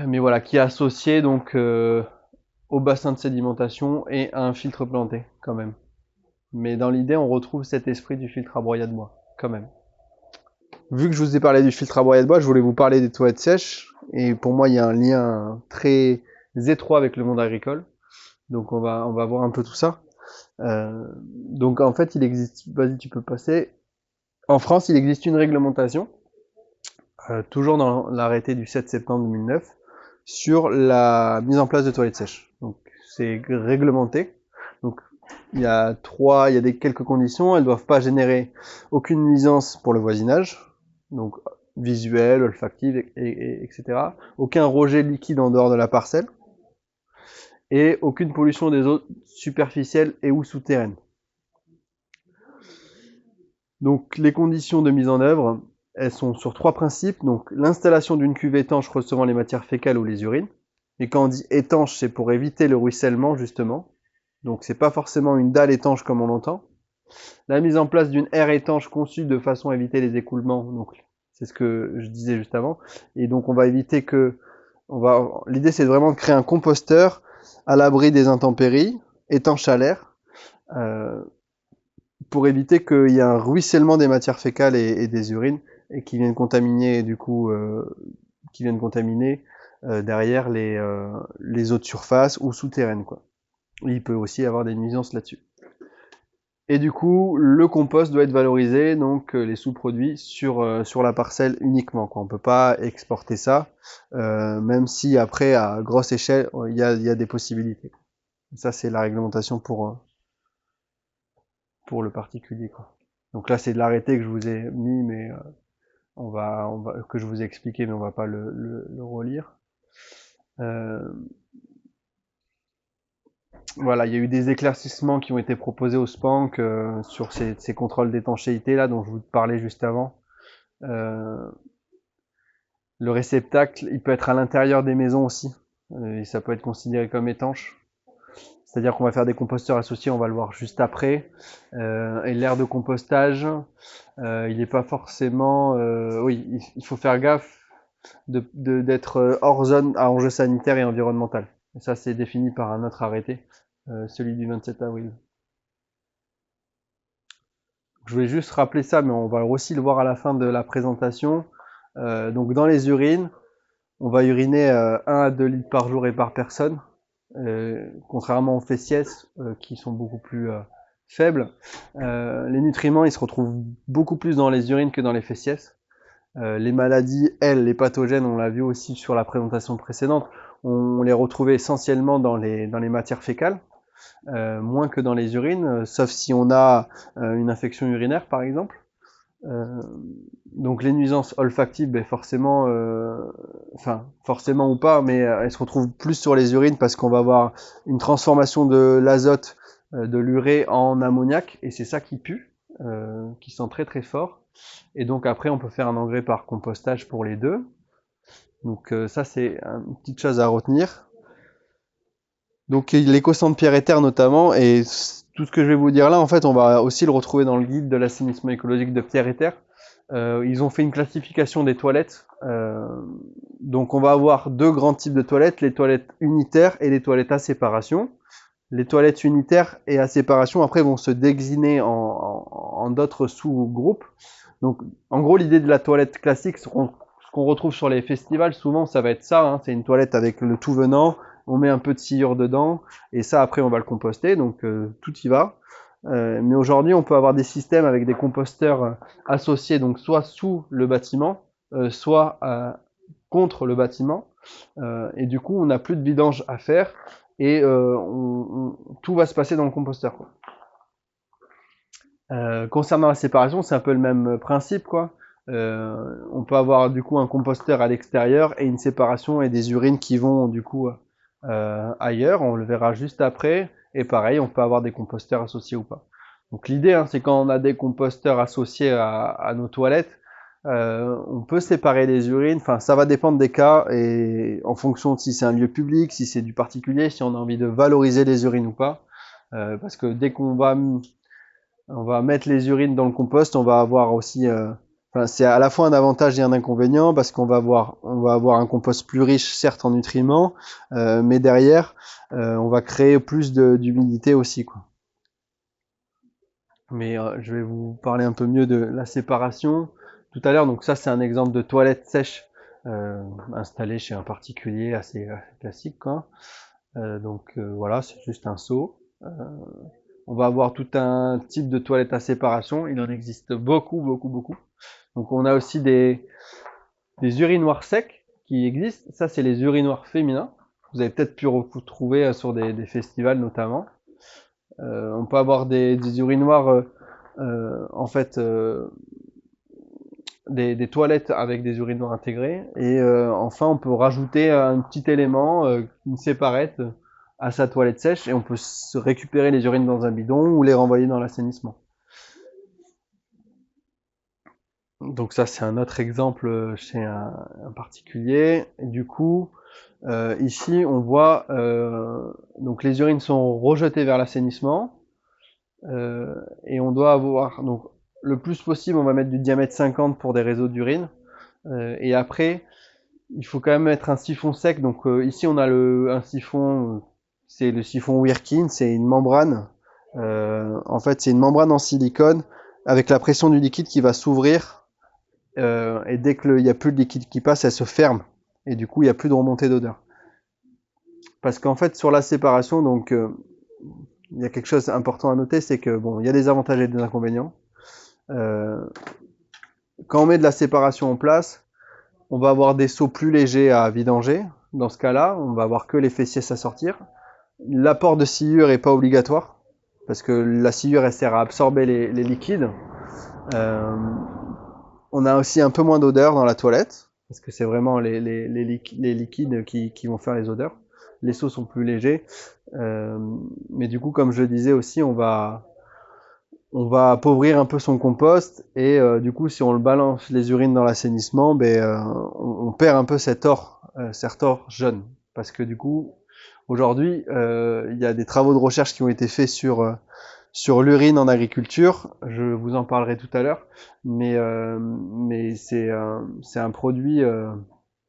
Mais voilà, qui est associé donc au bassin de sédimentation et à un filtre planté, quand même. Mais dans l'idée, on retrouve cet esprit du filtre à broyat de bois, quand même. Vu que je vous ai parlé du filtre à broyat de bois, je voulais vous parler des toilettes sèches. Et pour moi, il y a un lien très étroit avec le monde agricole. Donc on va voir un peu tout ça. Donc en fait, il existe, vas-y, tu peux passer. En France, il existe une réglementation, toujours dans l'arrêté du 7 septembre 2009, sur la mise en place de toilettes sèches. Donc c'est réglementé. Donc il y a quelques conditions. Elles doivent pas générer aucune nuisance pour le voisinage, donc visuelle, olfactive, etc. Aucun rejet liquide en dehors de la parcelle et aucune pollution des eaux superficielles et ou souterraines. Donc les conditions de mise en œuvre, elles sont sur 3 principes. Donc l'installation d'une cuve étanche recevant les matières fécales ou les urines. Et quand on dit étanche, c'est pour éviter le ruissellement justement. Donc c'est pas forcément une dalle étanche comme on l'entend. La mise en place d'une aire étanche conçue de façon à éviter les écoulements. Donc c'est ce que je disais juste avant. Et donc on va éviter que l'idée c'est vraiment de créer un composteur à l'abri des intempéries, étanche à l'air, pour éviter qu'il y ait un ruissellement des matières fécales et des urines et qui viennent contaminer derrière les eaux de surface ou souterraines, quoi. Il peut aussi y avoir des nuisances là-dessus. Et du coup, le compost doit être valorisé, donc les sous-produits sur la parcelle uniquement, quoi. On peut pas exporter ça, même si après à grosse échelle il y a des possibilités. Ça c'est la réglementation pour le particulier, quoi. Donc là c'est de l'arrêté que je vous ai mis, mais que je vous ai expliqué, mais on va pas le relire. Voilà, il y a eu des éclaircissements qui ont été proposés au SPANC sur ces contrôles d'étanchéité là dont je vous parlais juste avant. Le réceptacle, il peut être à l'intérieur des maisons aussi, et ça peut être considéré comme étanche. C'est-à-dire qu'on va faire des composteurs associés, on va le voir juste après. Et l'aire de compostage, il n'est pas forcément... oui, il faut faire gaffe d'être hors zone à enjeu sanitaire et environnemental. Et ça, c'est défini par un autre arrêté, celui du 27 avril. Je voulais juste rappeler ça, mais on va aussi le voir à la fin de la présentation. Donc dans les urines, on va uriner 1 à 2 litres par jour et par personne. Contrairement aux faciès qui sont beaucoup plus faibles, les nutriments ils se retrouvent beaucoup plus dans les urines que dans les faciès. Les maladies, les pathogènes, on l'a vu aussi sur la présentation précédente, on les retrouvait essentiellement dans les matières fécales, moins que dans les urines, sauf si on a une infection urinaire par exemple. Donc les nuisances olfactives, ben forcément ou pas, mais elles se retrouvent plus sur les urines parce qu'on va avoir une transformation de l'azote de l'urée en ammoniac et c'est ça qui pue, qui sent très très fort. Et donc après on peut faire un engrais par compostage pour les deux. Donc ça c'est une petite chose à retenir. Donc l'éco-sang de pierre et terre notamment, et tout ce que je vais vous dire là, en fait, on va aussi le retrouver dans le guide de l'assainissement écologique de pierre et terre. Ils ont fait une classification des toilettes. Donc on va avoir 2 grands types de toilettes, les toilettes unitaires et les toilettes à séparation. Les toilettes unitaires et à séparation, après, vont se décliner en d'autres sous-groupes. Donc en gros, l'idée de la toilette classique, ce qu'on retrouve sur les festivals, souvent, ça va être ça, hein, c'est une toilette avec le tout venant, on met un peu de sciure dedans, et ça après on va le composter, donc tout y va. Mais aujourd'hui on peut avoir des systèmes avec des composteurs associés, donc soit sous le bâtiment, soit contre le bâtiment, et du coup on n'a plus de vidange à faire, et tout va se passer dans le composteur, quoi. Concernant la séparation, c'est un peu le même principe, quoi. On peut avoir du coup un composteur à l'extérieur et une séparation et des urines qui vont du coup ailleurs, on le verra juste après, et pareil, on peut avoir des composteurs associés ou pas. Donc l'idée, hein, c'est quand on a des composteurs associés à nos toilettes, On peut séparer les urines, enfin ça va dépendre des cas et en fonction de si c'est un lieu public, si c'est du particulier, si on a envie de valoriser les urines ou pas. Parce que dès qu'on va mettre les urines dans le compost, on va avoir aussi, enfin c'est à la fois un avantage et un inconvénient parce qu'on va avoir un compost plus riche certes en nutriments, mais derrière on va créer plus d'humidité aussi quoi. Mais je vais vous parler un peu mieux de la séparation tout à l'heure. Donc ça, c'est un exemple de toilette sèche installée chez un particulier assez classique, quoi. Voilà, c'est juste un seau. On va avoir tout un type de toilette à séparation. Il en existe beaucoup, beaucoup, beaucoup. Donc on a aussi des urinoirs secs qui existent. Ça, c'est les urinoirs féminins. Vous avez peut-être pu retrouver sur des festivals notamment. On peut avoir des urinoirs en fait des toilettes avec des urinoirs intégrés et enfin on peut rajouter un petit élément, une séparette à sa toilette sèche et on peut se récupérer les urines dans un bidon ou les renvoyer dans l'assainissement. Donc ça c'est un autre exemple chez un particulier. Et du coup ici on voit donc les urines sont rejetées vers l'assainissement et on doit avoir donc le plus possible, on va mettre du diamètre 50 pour des réseaux d'urine. Et après, il faut quand même mettre un siphon sec. Donc ici, on a un siphon, c'est le siphon Wirkin, c'est une membrane. En fait, c'est une membrane en silicone avec la pression du liquide qui va s'ouvrir. Et dès qu'il n'y a plus de liquide qui passe, elle se ferme. Et du coup, il n'y a plus de remontée d'odeur. Parce qu'en fait, sur la séparation, donc, il y a quelque chose d'important à noter, c'est que bon, il y a des avantages et des inconvénients. Quand on met de la séparation en place, on va avoir des seaux plus légers à vidanger. Dans ce cas-là, on va avoir que les fessiers à sortir. L'apport de sciure est pas obligatoire parce que la sciure elle sert à absorber les liquides. On a aussi un peu moins d'odeur dans la toilette parce que c'est vraiment les liquides qui vont faire les odeurs. Les seaux sont plus légers, mais du coup, comme je le disais aussi, on va appauvrir un peu son compost et du coup si on le balance les urines dans l'assainissement, on perd un peu cet or jaune parce que du coup aujourd'hui il y a des travaux de recherche qui ont été faits sur l'urine en agriculture. Je vous en parlerai tout à l'heure, mais c'est un produit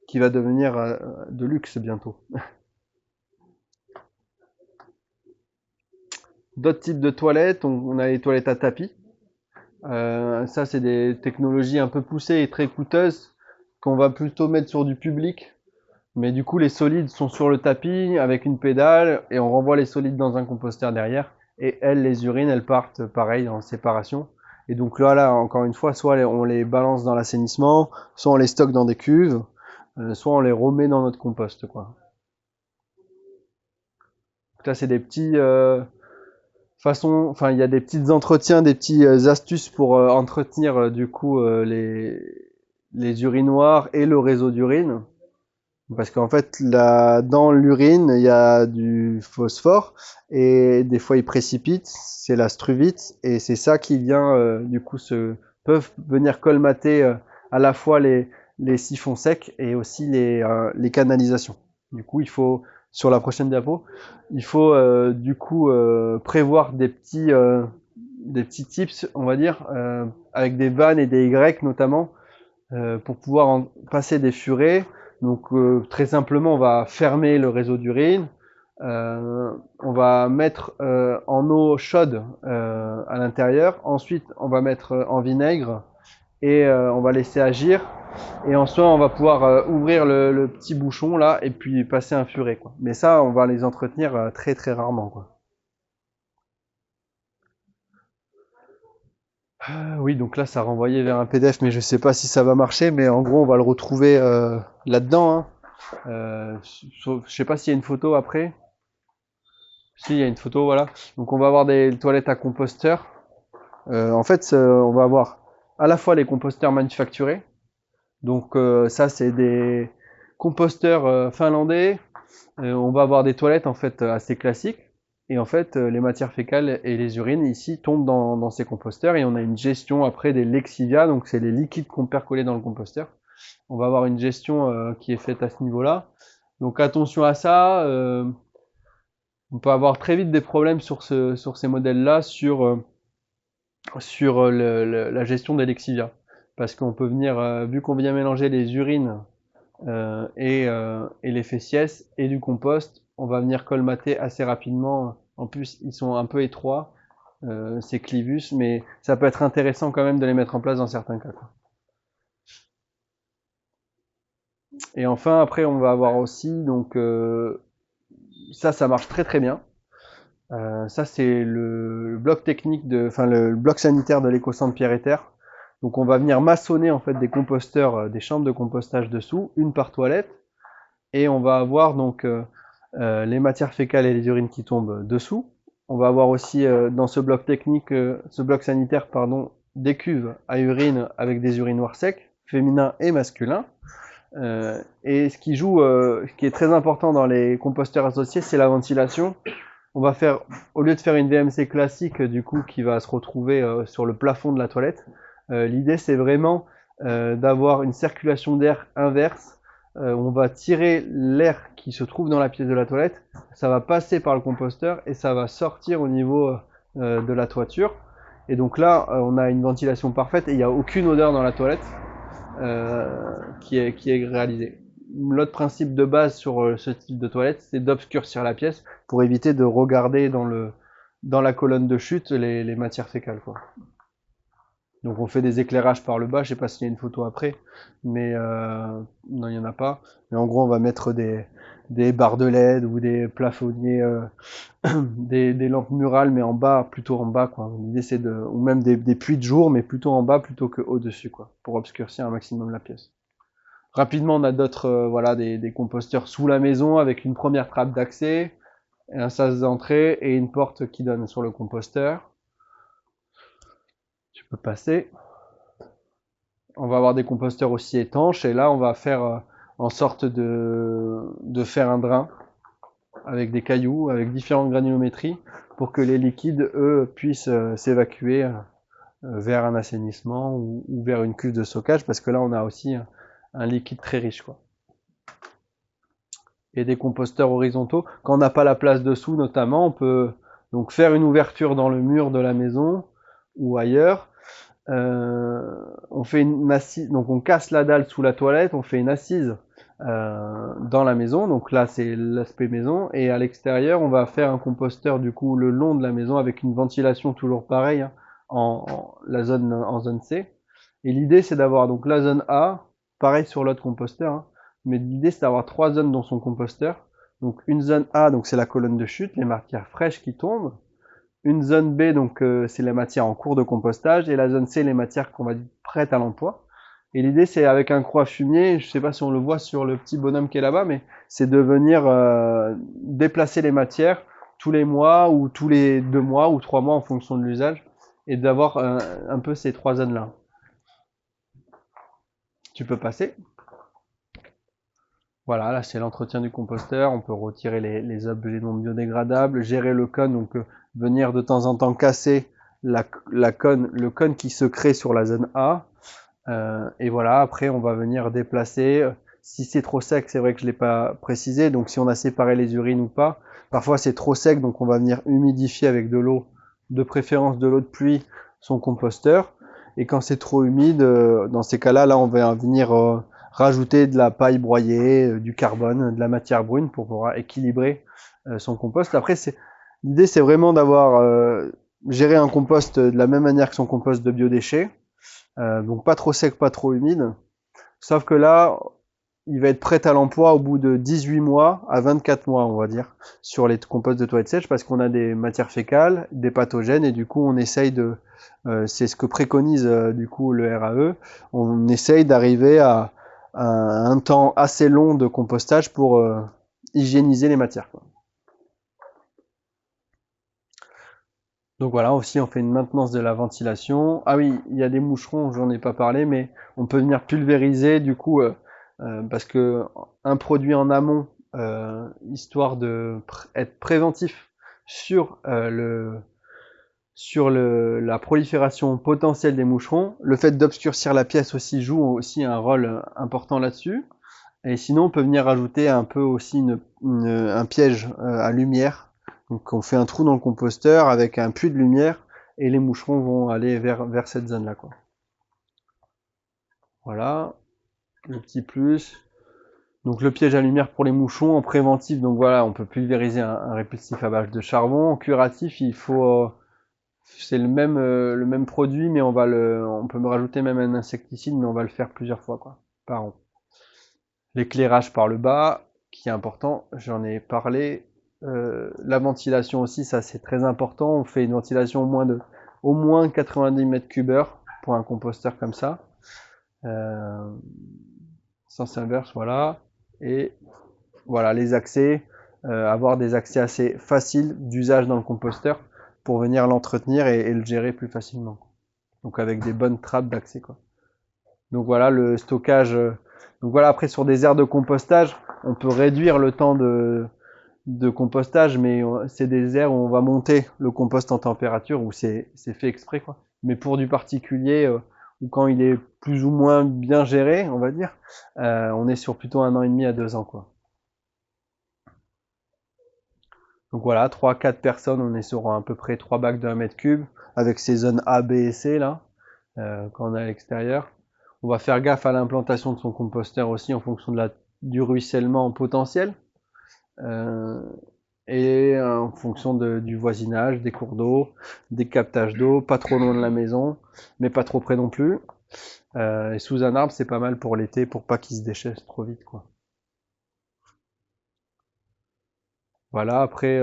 qui va devenir de luxe bientôt. D'autres types de toilettes, on a les toilettes à tapis. Ça, c'est des technologies un peu poussées et très coûteuses qu'on va plutôt mettre sur du public. Mais du coup, les solides sont sur le tapis avec une pédale et on renvoie les solides dans un composteur derrière. Et les urines, elles partent pareil en séparation. Et donc là, encore une fois, soit on les balance dans l'assainissement, soit on les stocke dans des cuves, soit on les remet dans notre compost, quoi. Donc là, c'est des petits il y a des petits entretiens, des petits astuces pour entretenir du coup les urinoirs et le réseau d'urine. Parce qu'en fait, dans l'urine, il y a du phosphore et des fois il précipite, c'est la struvite et c'est ça qui vient du coup peuvent venir colmater à la fois les siphons secs et aussi les canalisations. Du coup, il faut sur la prochaine diapo, il faut du coup prévoir des petits tips, on va dire, avec des vannes et des Y notamment, pour pouvoir passer des furets. Donc très simplement, on va fermer le réseau d'urine, on va mettre en eau chaude à l'intérieur, ensuite on va mettre en vinaigre et on va laisser agir. Et ensuite, on va pouvoir ouvrir le petit bouchon là et puis passer un furet, quoi. Mais ça, on va les entretenir très très rarement, quoi. Oui, donc là, ça renvoyait vers un PDF, mais je sais pas si ça va marcher. Mais en gros, on va le retrouver là-dedans. Hein. Je sais pas s'il y a une photo après. Si, il y a une photo, voilà. Donc, on va avoir des toilettes à composteur. En fait, on va avoir à la fois les composteurs manufacturés. Donc ça, c'est des composteurs finlandais. On va avoir des toilettes en fait assez classiques. Et en fait, les matières fécales et les urines ici tombent dans ces composteurs et on a une gestion après des lexivia, donc c'est les liquides qu'on percolait dans le composteur. On va avoir une gestion qui est faite à ce niveau-là. Donc attention à ça. On peut avoir très vite des problèmes sur ces modèles-là, sur la gestion des lexivia. Parce qu'on peut venir, vu qu'on vient mélanger les urines et les faciès et du compost, on va venir colmater assez rapidement. En plus, ils sont un peu étroits, ces clivus, mais ça peut être intéressant quand même de les mettre en place dans certains cas, quoi. Et enfin, après, on va avoir aussi, donc ça marche très très bien. Ça, c'est le bloc technique le bloc sanitaire de l'éco-centre Pierre et Terre. Donc, on va venir maçonner en fait des composteurs, des chambres de compostage dessous, une par toilette, et on va avoir donc les matières fécales et les urines qui tombent dessous. On va avoir aussi dans ce bloc technique, ce bloc sanitaire, pardon, des cuves à urine avec des urinoirs secs, féminins et masculins. Et ce qui est très important dans les composteurs associés, c'est la ventilation. On va faire, au lieu de faire une VMC classique, du coup, qui va se retrouver sur le plafond de la toilette, l'idée c'est vraiment d'avoir une circulation d'air inverse. On va tirer l'air qui se trouve dans la pièce de la toilette, ça va passer par le composteur et ça va sortir au niveau de la toiture. Et donc là, on a une ventilation parfaite et il n'y a aucune odeur dans la toilette qui est réalisée. L'autre principe de base sur ce type de toilette, c'est d'obscurcir la pièce pour éviter de regarder dans la colonne de chute les matières fécales, quoi. Donc on fait des éclairages par le bas, je sais pas s'il y a une photo après, mais non, il y en a pas. Mais en gros, on va mettre des barres de LED ou des plafonniers, des lampes murales, mais plutôt en bas, quoi. L'idée c'est ou même des puits de jour, mais plutôt en bas plutôt que au-dessus, quoi, pour obscurcir un maximum la pièce. Rapidement, on a d'autres, voilà, des composteurs sous la maison avec une première trappe d'accès, un sas d'entrée et une porte qui donne sur le composteur. Tu peux passer. On va avoir des composteurs aussi étanches et là, on va faire en sorte de faire un drain avec des cailloux, avec différentes granulométries pour que les liquides, eux, puissent s'évacuer vers un assainissement ou vers une cuve de stockage parce que là, on a aussi un liquide très riche, quoi. Et des composteurs horizontaux. Quand on n'a pas la place dessous, notamment, on peut donc faire une ouverture dans le mur de la maison ou ailleurs. On fait une assise, donc on casse la dalle sous la toilette, on fait une assise dans la maison. Donc là, c'est l'aspect maison. Et à l'extérieur, on va faire un composteur du coup le long de la maison avec une ventilation toujours pareille, hein, en zone C. Et l'idée, c'est d'avoir donc la zone A. Pareil sur l'autre composteur, hein. Mais l'idée c'est d'avoir 3 zones dans son composteur. Donc une zone A, donc c'est la colonne de chute, les matières fraîches qui tombent. Une zone B, donc c'est les matières en cours de compostage. Et la zone C, les matières qu'on va dire prêtes à l'emploi. Et l'idée c'est avec un croix fumier, je sais pas si on le voit sur le petit bonhomme qui est là-bas, mais c'est de venir déplacer les matières tous les mois ou tous les 2 mois ou 3 mois en fonction de l'usage. Et d'avoir un peu ces 3 zones-là. Tu peux passer. Voilà, là c'est l'entretien du composteur. On peut retirer les objets non biodégradables, gérer le cône, donc venir de temps en temps casser le cône qui se crée sur la zone A. Et voilà, après on va venir déplacer. Si c'est trop sec, c'est vrai que je l'ai pas précisé, donc si on a séparé les urines ou pas. Parfois c'est trop sec, donc on va venir humidifier avec de l'eau, de préférence de l'eau de pluie, son composteur. Et quand c'est trop humide, dans ces cas-là, là on va venir rajouter de la paille broyée, du carbone, de la matière brune pour pouvoir équilibrer son compost. Après, l'idée c'est vraiment d'avoir géré un compost de la même manière que son compost de biodéchets. Donc pas trop sec, pas trop humide. Sauf que là, il va être prêt à l'emploi au bout de 18 mois à 24 mois, on va dire, sur les composts de toilettes sèches, parce qu'on a des matières fécales, des pathogènes, et du coup on essaye c'est ce que préconise du coup le RAE, on essaye d'arriver à un temps assez long de compostage pour hygiéniser les matières, quoi. Donc voilà, aussi on fait une maintenance de la ventilation. Ah oui, il y a des moucherons, j'en ai pas parlé, mais on peut venir pulvériser du coup, parce que un produit en amont, histoire de être préventif sur la prolifération potentielle des moucherons. Le fait d'obscurcir la pièce aussi joue aussi un rôle important là-dessus. Et sinon, on peut venir rajouter un peu aussi un piège à lumière. Donc on fait un trou dans le composteur avec un puits de lumière et les moucherons vont aller vers cette zone-là, quoi. Voilà, le petit plus. Donc le piège à lumière pour les moucherons en préventif, donc voilà, on peut pulvériser un répulsif à base de charbon. En curatif, il faut c'est le même produit, mais on peut me rajouter même un insecticide, mais on va le faire plusieurs fois, quoi, par an. L'éclairage par le bas, qui est important, j'en ai parlé. La ventilation aussi, ça c'est très important. On fait une ventilation au moins 90 mètres cubes heure pour un composteur comme ça. Sens inverse, voilà. Et voilà, les accès, avoir des accès assez faciles d'usage dans le composteur pour venir l'entretenir et le gérer plus facilement. Donc avec des bonnes trappes d'accès, quoi. Donc voilà, le stockage. Donc voilà, après sur des aires de compostage, on peut réduire le temps de compostage, mais c'est des aires où on va monter le compost en température, où c'est fait exprès, quoi. Mais pour du particulier, ou quand il est plus ou moins bien géré, on va dire, on est sur plutôt 1 an et demi à 2 ans, quoi. Donc voilà, 3-4 personnes, on est sur à peu près 3 bacs de 1 mètre cube, avec ces zones A, B et C, là, quand on est à l'extérieur. On va faire gaffe à l'implantation de son composteur aussi en fonction du ruissellement potentiel. Et en fonction du voisinage, des cours d'eau, des captages d'eau, pas trop loin de la maison, mais pas trop près non plus. Et sous un arbre, c'est pas mal pour l'été, pour pas qu'il se déchaisse trop vite, quoi. Voilà, après,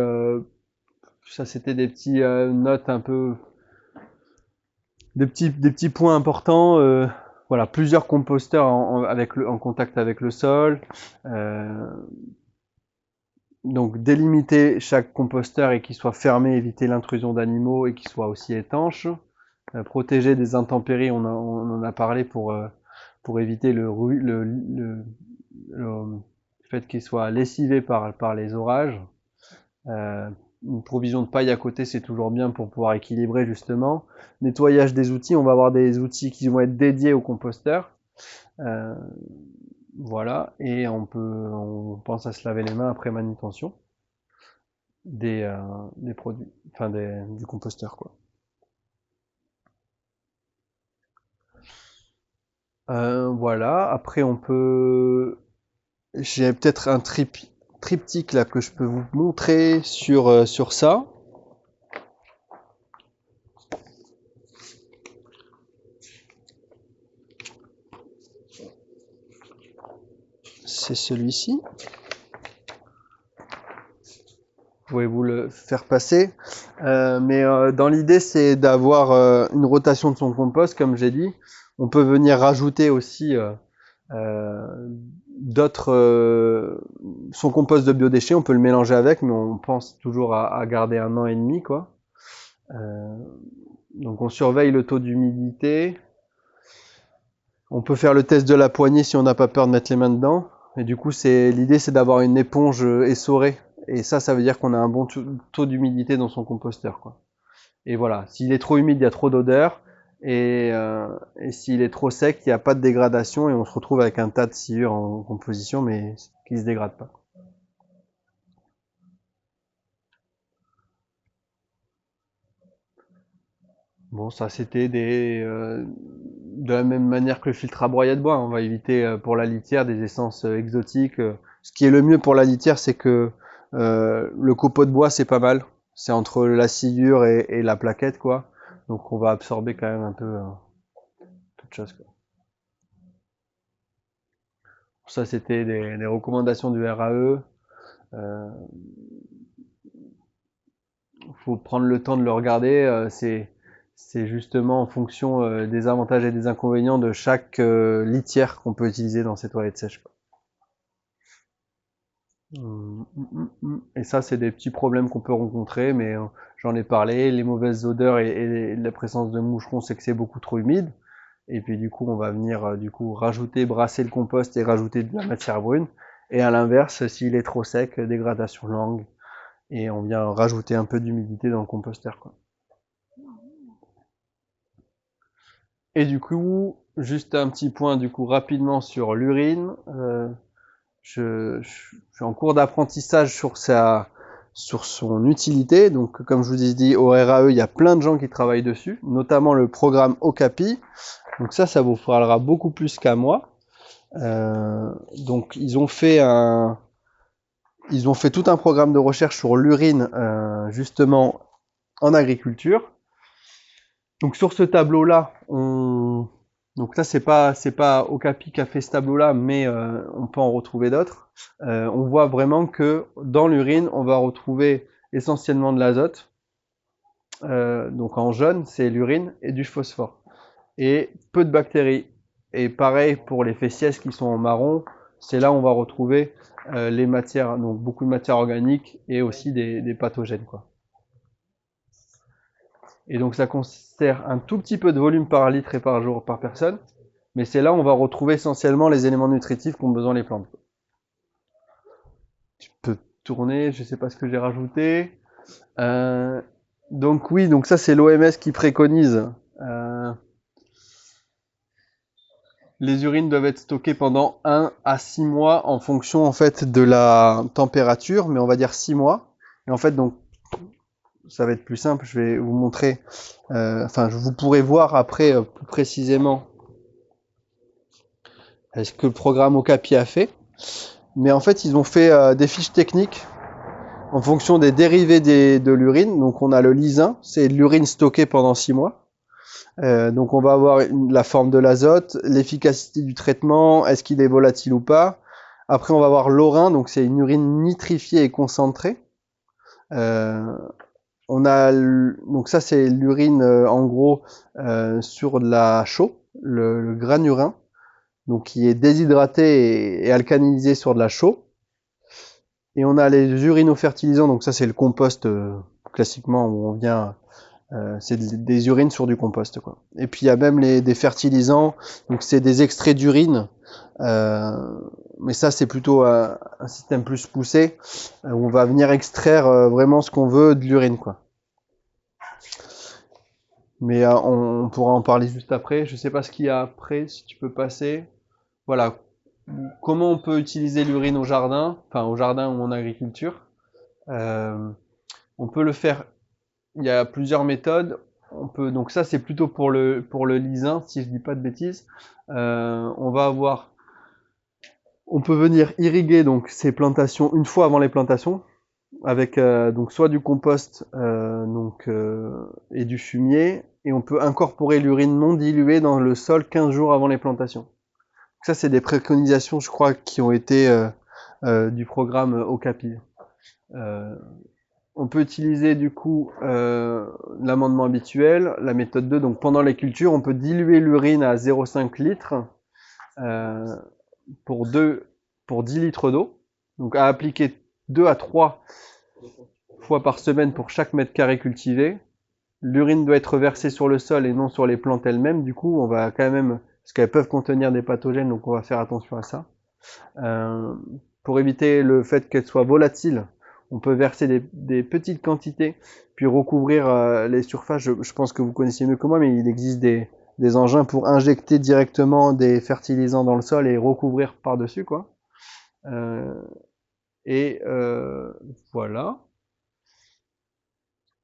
ça c'était des petits notes un peu, des petits points importants. Voilà, plusieurs composteurs en contact avec le sol. Donc délimiter chaque composteur et qu'il soit fermé, éviter l'intrusion d'animaux et qu'il soit aussi étanche. Protéger des intempéries, on en a parlé pour éviter le fait qu'il soit lessivé par les orages. Une provision de paille à côté, c'est toujours bien pour pouvoir équilibrer justement. Nettoyage des outils, on va avoir des outils qui vont être dédiés au composteur. Voilà, et on pense à se laver les mains après manutention des produits, enfin du composteur, quoi. Voilà, après j'ai peut-être un triptyque là que je peux vous montrer sur ça. C'est celui-ci. Pouvez-vous le faire passer, mais dans l'idée c'est d'avoir une rotation de son compost, comme j'ai dit. On peut venir rajouter aussi son compost de biodéchets, on peut le mélanger avec, mais on pense toujours à garder 1 an et demi, quoi. Donc on surveille le taux d'humidité. On peut faire le test de la poignée si on n'a pas peur de mettre les mains dedans. Et du coup, l'idée c'est d'avoir une éponge essorée. Et ça veut dire qu'on a un bon taux d'humidité dans son composteur, quoi. Et voilà, s'il est trop humide, il y a trop d'odeur. Et s'il est trop sec, il n'y a pas de dégradation et on se retrouve avec un tas de sciure en composition, mais qui ne se dégrade pas. Bon, ça c'était de la même manière que le filtre à broyat de bois. On va éviter pour la litière des essences exotiques. Ce qui est le mieux pour la litière, c'est que le copeau de bois, c'est pas mal. C'est entre la sciure et la plaquette, quoi. Donc on va absorber quand même un peu toute chose, quoi. Ça, c'était des recommandations du RAE. Faut prendre le temps de le regarder. C'est justement en fonction des avantages et des inconvénients de chaque litière qu'on peut utiliser dans ces toilettes sèches, quoi. Et ça, c'est des petits problèmes qu'on peut rencontrer, mais j'en ai parlé. Les mauvaises odeurs et la présence de moucherons, c'est que c'est beaucoup trop humide. Et puis du coup, on va venir brasser le compost et rajouter de la matière brune. Et à l'inverse, s'il est trop sec, dégradation longue et on vient rajouter un peu d'humidité dans le composteur, quoi. Et du coup, juste un petit point du coup rapidement sur l'urine. Je suis en cours d'apprentissage sur son utilité. Donc, comme je vous ai dit, au RAE, il y a plein de gens qui travaillent dessus, notamment le programme Okapi. Donc ça vous parlera beaucoup plus qu'à moi. Donc, ils ont fait tout un programme de recherche sur l'urine, justement, en agriculture. Donc sur ce tableau-là, donc ça c'est pas Okapi qui a fait ce tableau-là, mais on peut en retrouver d'autres. On voit vraiment que dans l'urine, on va retrouver essentiellement de l'azote. Donc en jaune, c'est l'urine et du phosphore. Et peu de bactéries. Et pareil pour les faciès qui sont en marron, c'est là où on va retrouver les matières, donc beaucoup de matières organiques et aussi des pathogènes, quoi. Et donc ça concerne un tout petit peu de volume par litre et par jour par personne, mais c'est là où on va retrouver essentiellement les éléments nutritifs qu'ont besoin les plantes. Tu peux tourner, je sais pas ce que j'ai rajouté. Donc oui, donc ça c'est l'OMS qui préconise. Les urines doivent être stockées pendant 1 à 6 mois en fonction en fait de la température, mais on va dire 6 mois. Et en fait donc ça va être plus simple, je vais vous montrer, vous pourrez voir après plus précisément ce que le programme Okapi a fait. Mais en fait, ils ont fait des fiches techniques en fonction des dérivés de l'urine. Donc on a le lysin, c'est l'urine stockée pendant 6 mois. Donc on va avoir la forme de l'azote, l'efficacité du traitement, est-ce qu'il est volatile ou pas. Après on va avoir l'orin, donc c'est une urine nitrifiée et concentrée. Donc ça c'est l'urine en gros sur de la chaux, le granurin, donc qui est déshydraté et alcalinisé sur de la chaux. Et on a les urinofertilisants, donc ça c'est le compost classiquement où on vient, c'est des urines sur du compost, quoi. Et puis il y a même des fertilisants, donc c'est des extraits d'urine, mais ça c'est plutôt un système plus poussé où on va venir extraire vraiment ce qu'on veut de l'urine, quoi. Mais on pourra en parler juste après. Je sais pas ce qu'il y a après, si tu peux passer. Voilà. Comment on peut utiliser l'urine au jardin ou en agriculture. On peut le faire. Il y a plusieurs méthodes. Donc ça c'est plutôt pour le lysin, si je dis pas de bêtises. On peut venir irriguer donc ces plantations une fois avant les plantations avec donc soit du compost et du fumier, et on peut incorporer l'urine non diluée dans le sol 15 jours avant les plantations. Donc ça c'est des préconisations, je crois, qui ont été du programme Okapi. On peut utiliser du coup l'amendement habituel, la méthode 2, donc pendant les cultures, on peut diluer l'urine à 0,5 litres pour 10 litres d'eau, donc à appliquer 2 à 3 fois par semaine pour chaque mètre carré cultivé. L'urine doit être versée sur le sol et non sur les plantes elles-mêmes, du coup on va quand même, parce qu'elles peuvent contenir des pathogènes, donc on va faire attention à ça. Pour éviter le fait qu'elles soient volatiles, on peut verser des petites quantités, puis recouvrir les surfaces. Je pense que vous connaissez mieux que moi, mais il existe des engins pour injecter directement des fertilisants dans le sol et recouvrir par-dessus, quoi. Voilà.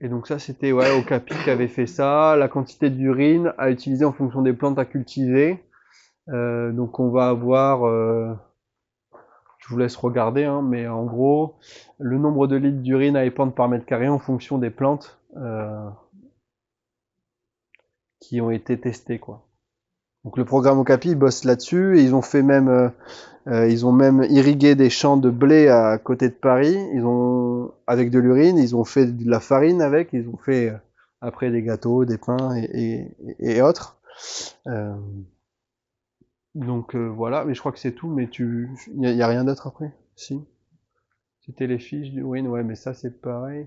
Et donc ça, c'était Okapi qui avait fait ça. La quantité d'urine à utiliser en fonction des plantes à cultiver. Donc on va avoir... je vous laisse regarder, hein, mais en gros, le nombre de litres d'urine à épandre par mètre carré en fonction des plantes qui ont été testées, quoi. Donc le programme Okapi bosse là-dessus, et ils ont même irrigué des champs de blé à côté de Paris. Avec de l'urine, ils ont fait de la farine avec, ils ont fait après des gâteaux, des pains et autres. Donc voilà, mais je crois que c'est tout, mais il y a rien d'autre après? Si. C'était les fiches d'urine, ouais, mais ça c'est pareil.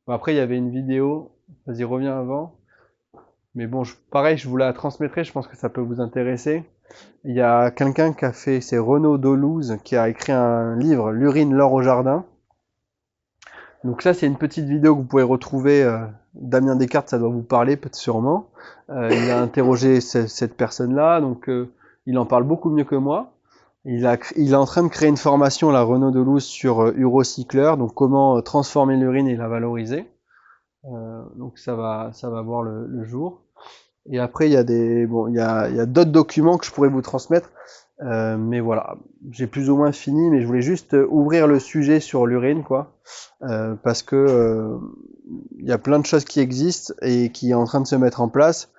Bon, après il y avait une vidéo, vas-y reviens avant. Mais bon, pareil, je vous la transmettrai, je pense que ça peut vous intéresser. Il y a quelqu'un qui a fait, c'est Renaud Dolouse, qui a écrit un livre, L'urine, l'or au jardin. Donc ça, c'est une petite vidéo que vous pouvez retrouver. Damien Descartes, ça doit vous parler, peut-être sûrement. Il a interrogé cette personne-là, donc il en parle beaucoup mieux que moi. Il est en train de créer une formation, la Renaud Delouze, sur Urocycleur, donc comment transformer l'urine et la valoriser. Donc ça va voir le jour. Et après, il y a d'autres documents que je pourrais vous transmettre. Mais voilà, j'ai plus ou moins fini, mais je voulais juste ouvrir le sujet sur l'urine, quoi, parce que il y a plein de choses qui existent et qui est en train de se mettre en place,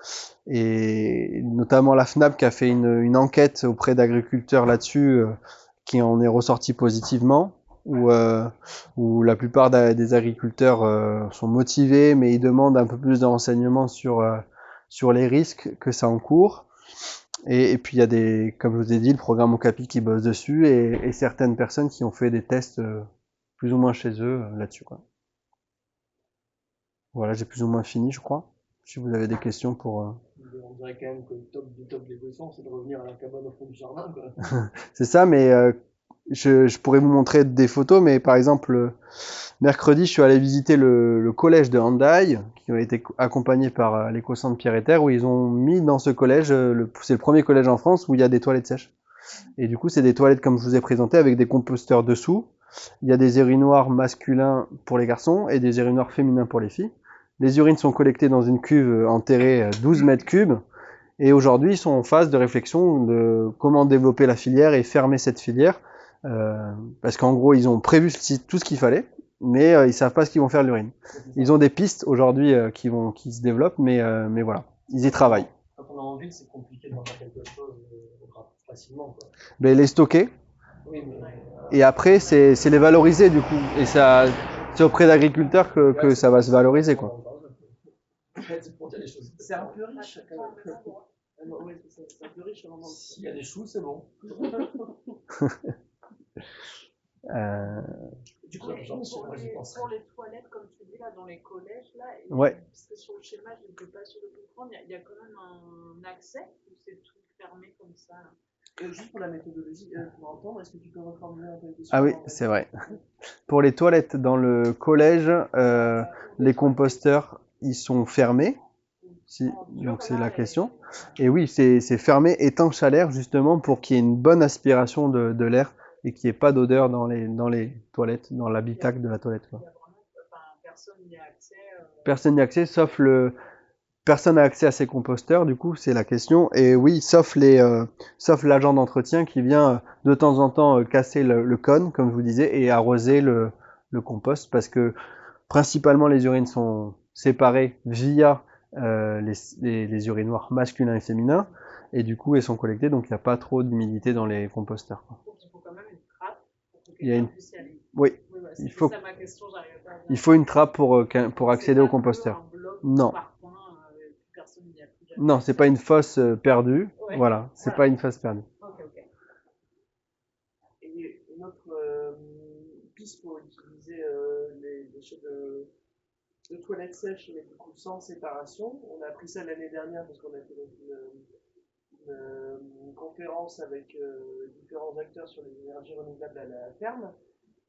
et notamment la FNAP qui a fait une enquête auprès d'agriculteurs là-dessus, qui en est ressorti positivement, où la plupart des agriculteurs sont motivés, mais ils demandent un peu plus de renseignements sur les risques que ça encourt. Et puis il y a comme je vous ai dit, le programme Okapi qui bosse dessus, et certaines personnes qui ont fait des tests plus ou moins chez eux là-dessus, quoi. Voilà, j'ai plus ou moins fini, je crois. Si vous avez des questions pour... On dirait quand même que le top du top des l'évolution, c'est de revenir à la cabane au fond du jardin, quoi. C'est ça, mais je pourrais vous montrer des photos, mais par exemple, mercredi, je suis allé visiter le collège de Handaï, qui a été accompagné par l'éco-centre Pierre et Terre, où ils ont mis dans ce collège, c'est le premier collège en France où il y a des toilettes sèches. Et du coup, c'est des toilettes comme je vous ai présenté, avec des composteurs dessous. Il y a des urinoirs masculins pour les garçons et des urinoirs féminins pour les filles. Les urines sont collectées dans une cuve enterrée à 12 mètres cubes. Et aujourd'hui, ils sont en phase de réflexion de comment développer la filière et fermer cette filière. Parce qu'en gros, ils ont prévu tout ce qu'il fallait, mais ils savent pas ce qu'ils vont faire de l'urine. Ils ont des pistes aujourd'hui qui se développent, mais voilà, ils y travaillent. Quand on a envie, c'est compliqué d'en faire quelque chose facilement, quoi. Mais les stocker. Oui, mais... Et après, c'est les valoriser du coup. Et ça, c'est auprès d'agriculteurs que ça va se valoriser, quoi. C'est un peu riche. Oui, c'est un peu riche. S'il y a des choux, c'est bon. Du coup, pour les toilettes, comme tu dis, là, dans les collèges, là, ouais. Parce que sur le schéma, je n'étais pas sûr de comprendre, il y a quand même un accès ou c'est tout fermé comme ça là. Juste pour la méthodologie, pour entendre, est-ce que tu peux reformuler un peu la question? Ah oui, c'est vrai. Pour les toilettes dans le collège, les composteurs, ils sont fermés. Donc c'est la question. Et oui, c'est fermé, étanche à l'air, justement, pour qu'il y ait une bonne aspiration de l'air et qu'il n'y ait pas d'odeur dans les toilettes, dans l'habitacle de la toilette, quoi. Personne n'y a accès. Personne n'y a accès, personne n'a accès à ces composteurs, du coup, c'est la question. Et oui, sauf l'agent d'entretien qui vient de temps en temps casser le cône, comme je vous disais, et arroser le compost, parce que principalement les urines sont séparées via les urinoirs masculins et féminins, et du coup elles sont collectées, donc il n'y a pas trop d'humidité dans les composteurs, quoi. Donc il faut quand même une trappe pour que Il y a puisse y aller. Oui, il faut... ça ma question, j'arrive pas à... il faut une trappe pour accéder au composteur. Non. Personne n'y a plus jamais. Non, c'est pas une fosse perdue. Ouais. Voilà, c'est pas une fosse perdue. Ok. Et une autre piste pour utiliser les déchets de toilettes sèches, mais du coup sans séparation. On a appris ça l'année dernière parce qu'on a fait une conférence avec différents acteurs sur les énergies renouvelables à la ferme.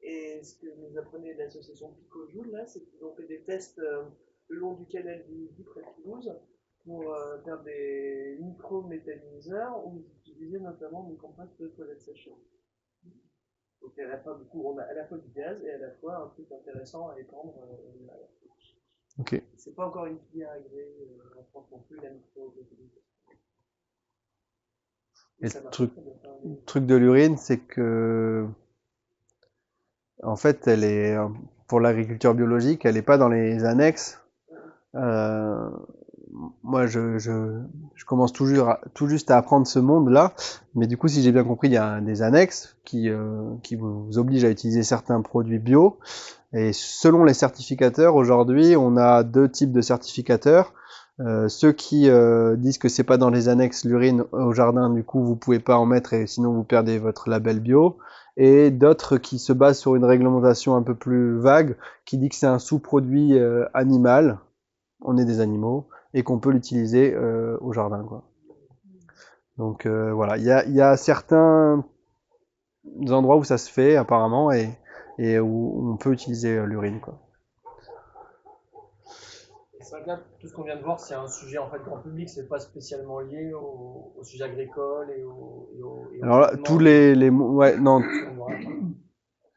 Et ce que nous apprenait l'association Picojoule, là, c'est qu'ils ont fait des tests le long du canal du Midi près de Toulouse pour faire des micro-méthaniseurs où ils utilisaient notamment des composts de toilettes sèches. Donc à la fois, on a à la fois du gaz et à la fois un truc intéressant à épandre. Ok. C'est pas encore une filière agréée en France non plus, la micro-méthanisation. Et le truc de l'urine, c'est que en fait, elle est pour l'agriculture biologique, elle n'est pas dans les annexes. Moi, je commence tout juste à apprendre ce monde-là, mais du coup, si j'ai bien compris, il y a des annexes qui vous obligent à utiliser certains produits bio. Et selon les certificateurs, aujourd'hui, on a deux types de certificateurs. Ceux qui disent que c'est pas dans les annexes l'urine au jardin, du coup, vous pouvez pas en mettre et sinon vous perdez votre label bio. Et d'autres qui se basent sur une réglementation un peu plus vague, qui dit que c'est un sous-produit animal, on est des animaux, et qu'on peut l'utiliser au jardin, quoi. Donc voilà, il y a certains endroits où ça se fait apparemment, et et où on peut utiliser l'urine, quoi. C'est vrai que là, tout ce qu'on vient de voir, c'est un sujet en fait grand public, c'est pas spécialement lié au sujet agricole et au Alors là, tous ouais, non,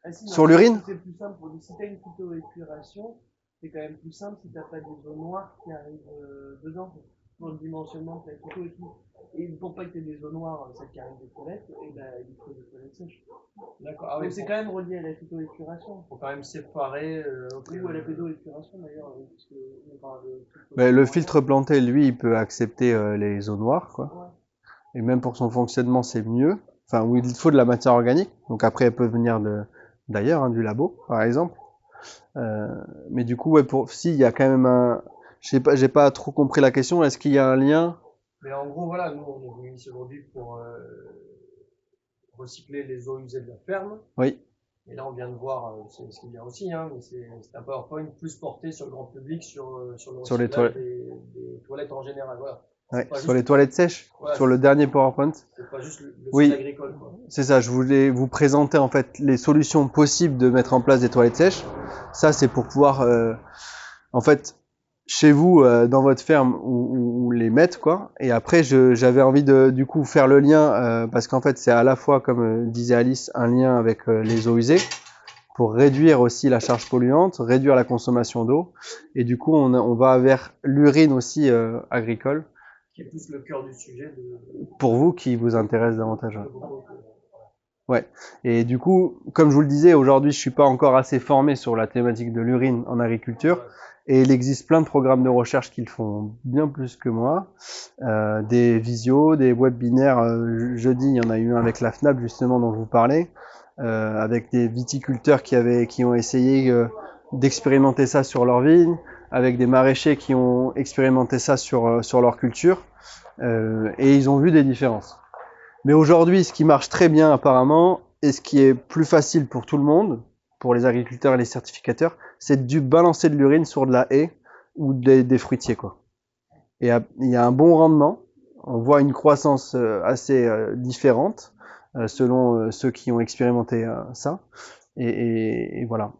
Ah si, sur l'urine? c'est plus simple pour si t'as une phytoépuration, c'est quand même plus simple si t'as pas des eaux noires qui arrivent dedans pour le dimensionnement de la phyto et tout. Et pour pas que t'aies des eaux noires, celles qui arrivent des toilettes, et ben il faut des toilettes sèches. D'accord. Ah oui, donc c'est quand même relié à la phytoépuration. Faut quand même séparer. Ou à la pédoépuration d'ailleurs, puisque on parle de. Mais le filtre planté, lui, il peut accepter les eaux noires, quoi. Ouais. Et même pour son fonctionnement, c'est mieux. Enfin, où il faut de la matière organique. Donc après, elle peut venir d'ailleurs, hein, du labo, par exemple. Mais du coup, ouais, si, il y a quand même un. Je sais pas, j'ai pas trop compris la question. Est-ce qu'il y a un lien? Mais en gros, voilà, nous, on est venus ici aujourd'hui pour recycler les eaux usées de la ferme. Oui. Et là, on vient de voir, c'est ce qui est bien aussi, hein, mais c'est un PowerPoint plus porté sur le grand public, sur le Sur les recyclage des toilettes en général. Voilà. Ouais, sur les toilettes sèches, voilà, sur le dernier PowerPoint. C'est pas juste le Oui, site agricole, quoi. C'est ça, je voulais vous présenter en fait les solutions possibles de mettre en place des toilettes sèches. Ça, c'est pour pouvoir, en fait, chez vous, dans votre ferme, ou les mettre, quoi. Et après, j'avais envie de, du coup, faire le lien, parce qu'en fait, c'est à la fois, comme disait Alice, un lien avec les eaux usées, pour réduire aussi la charge polluante, réduire la consommation d'eau. Et du coup, on va vers l'urine aussi agricole. Qui est plus le cœur du sujet. Pour vous, qui vous intéresse davantage. Ouais. Et du coup, comme je vous le disais, aujourd'hui, je suis pas encore assez formé sur la thématique de l'urine en agriculture. Et il existe plein de programmes de recherche qui le font bien plus que moi. Des visios, des webinaires. Jeudi, il y en a eu un avec la FNAP, justement, dont je vous parlais. Avec des viticulteurs qui ont essayé d'expérimenter ça sur leurs vignes, avec des maraîchers qui ont expérimenté ça sur leur culture, et ils ont vu des différences. Mais aujourd'hui, ce qui marche très bien apparemment, et ce qui est plus facile pour tout le monde, pour les agriculteurs et les certificateurs, c'est de balancer de l'urine sur de la haie ou des fruitiers, quoi. Et il y a un bon rendement, on voit une croissance assez différente selon ceux qui ont expérimenté ça, et voilà.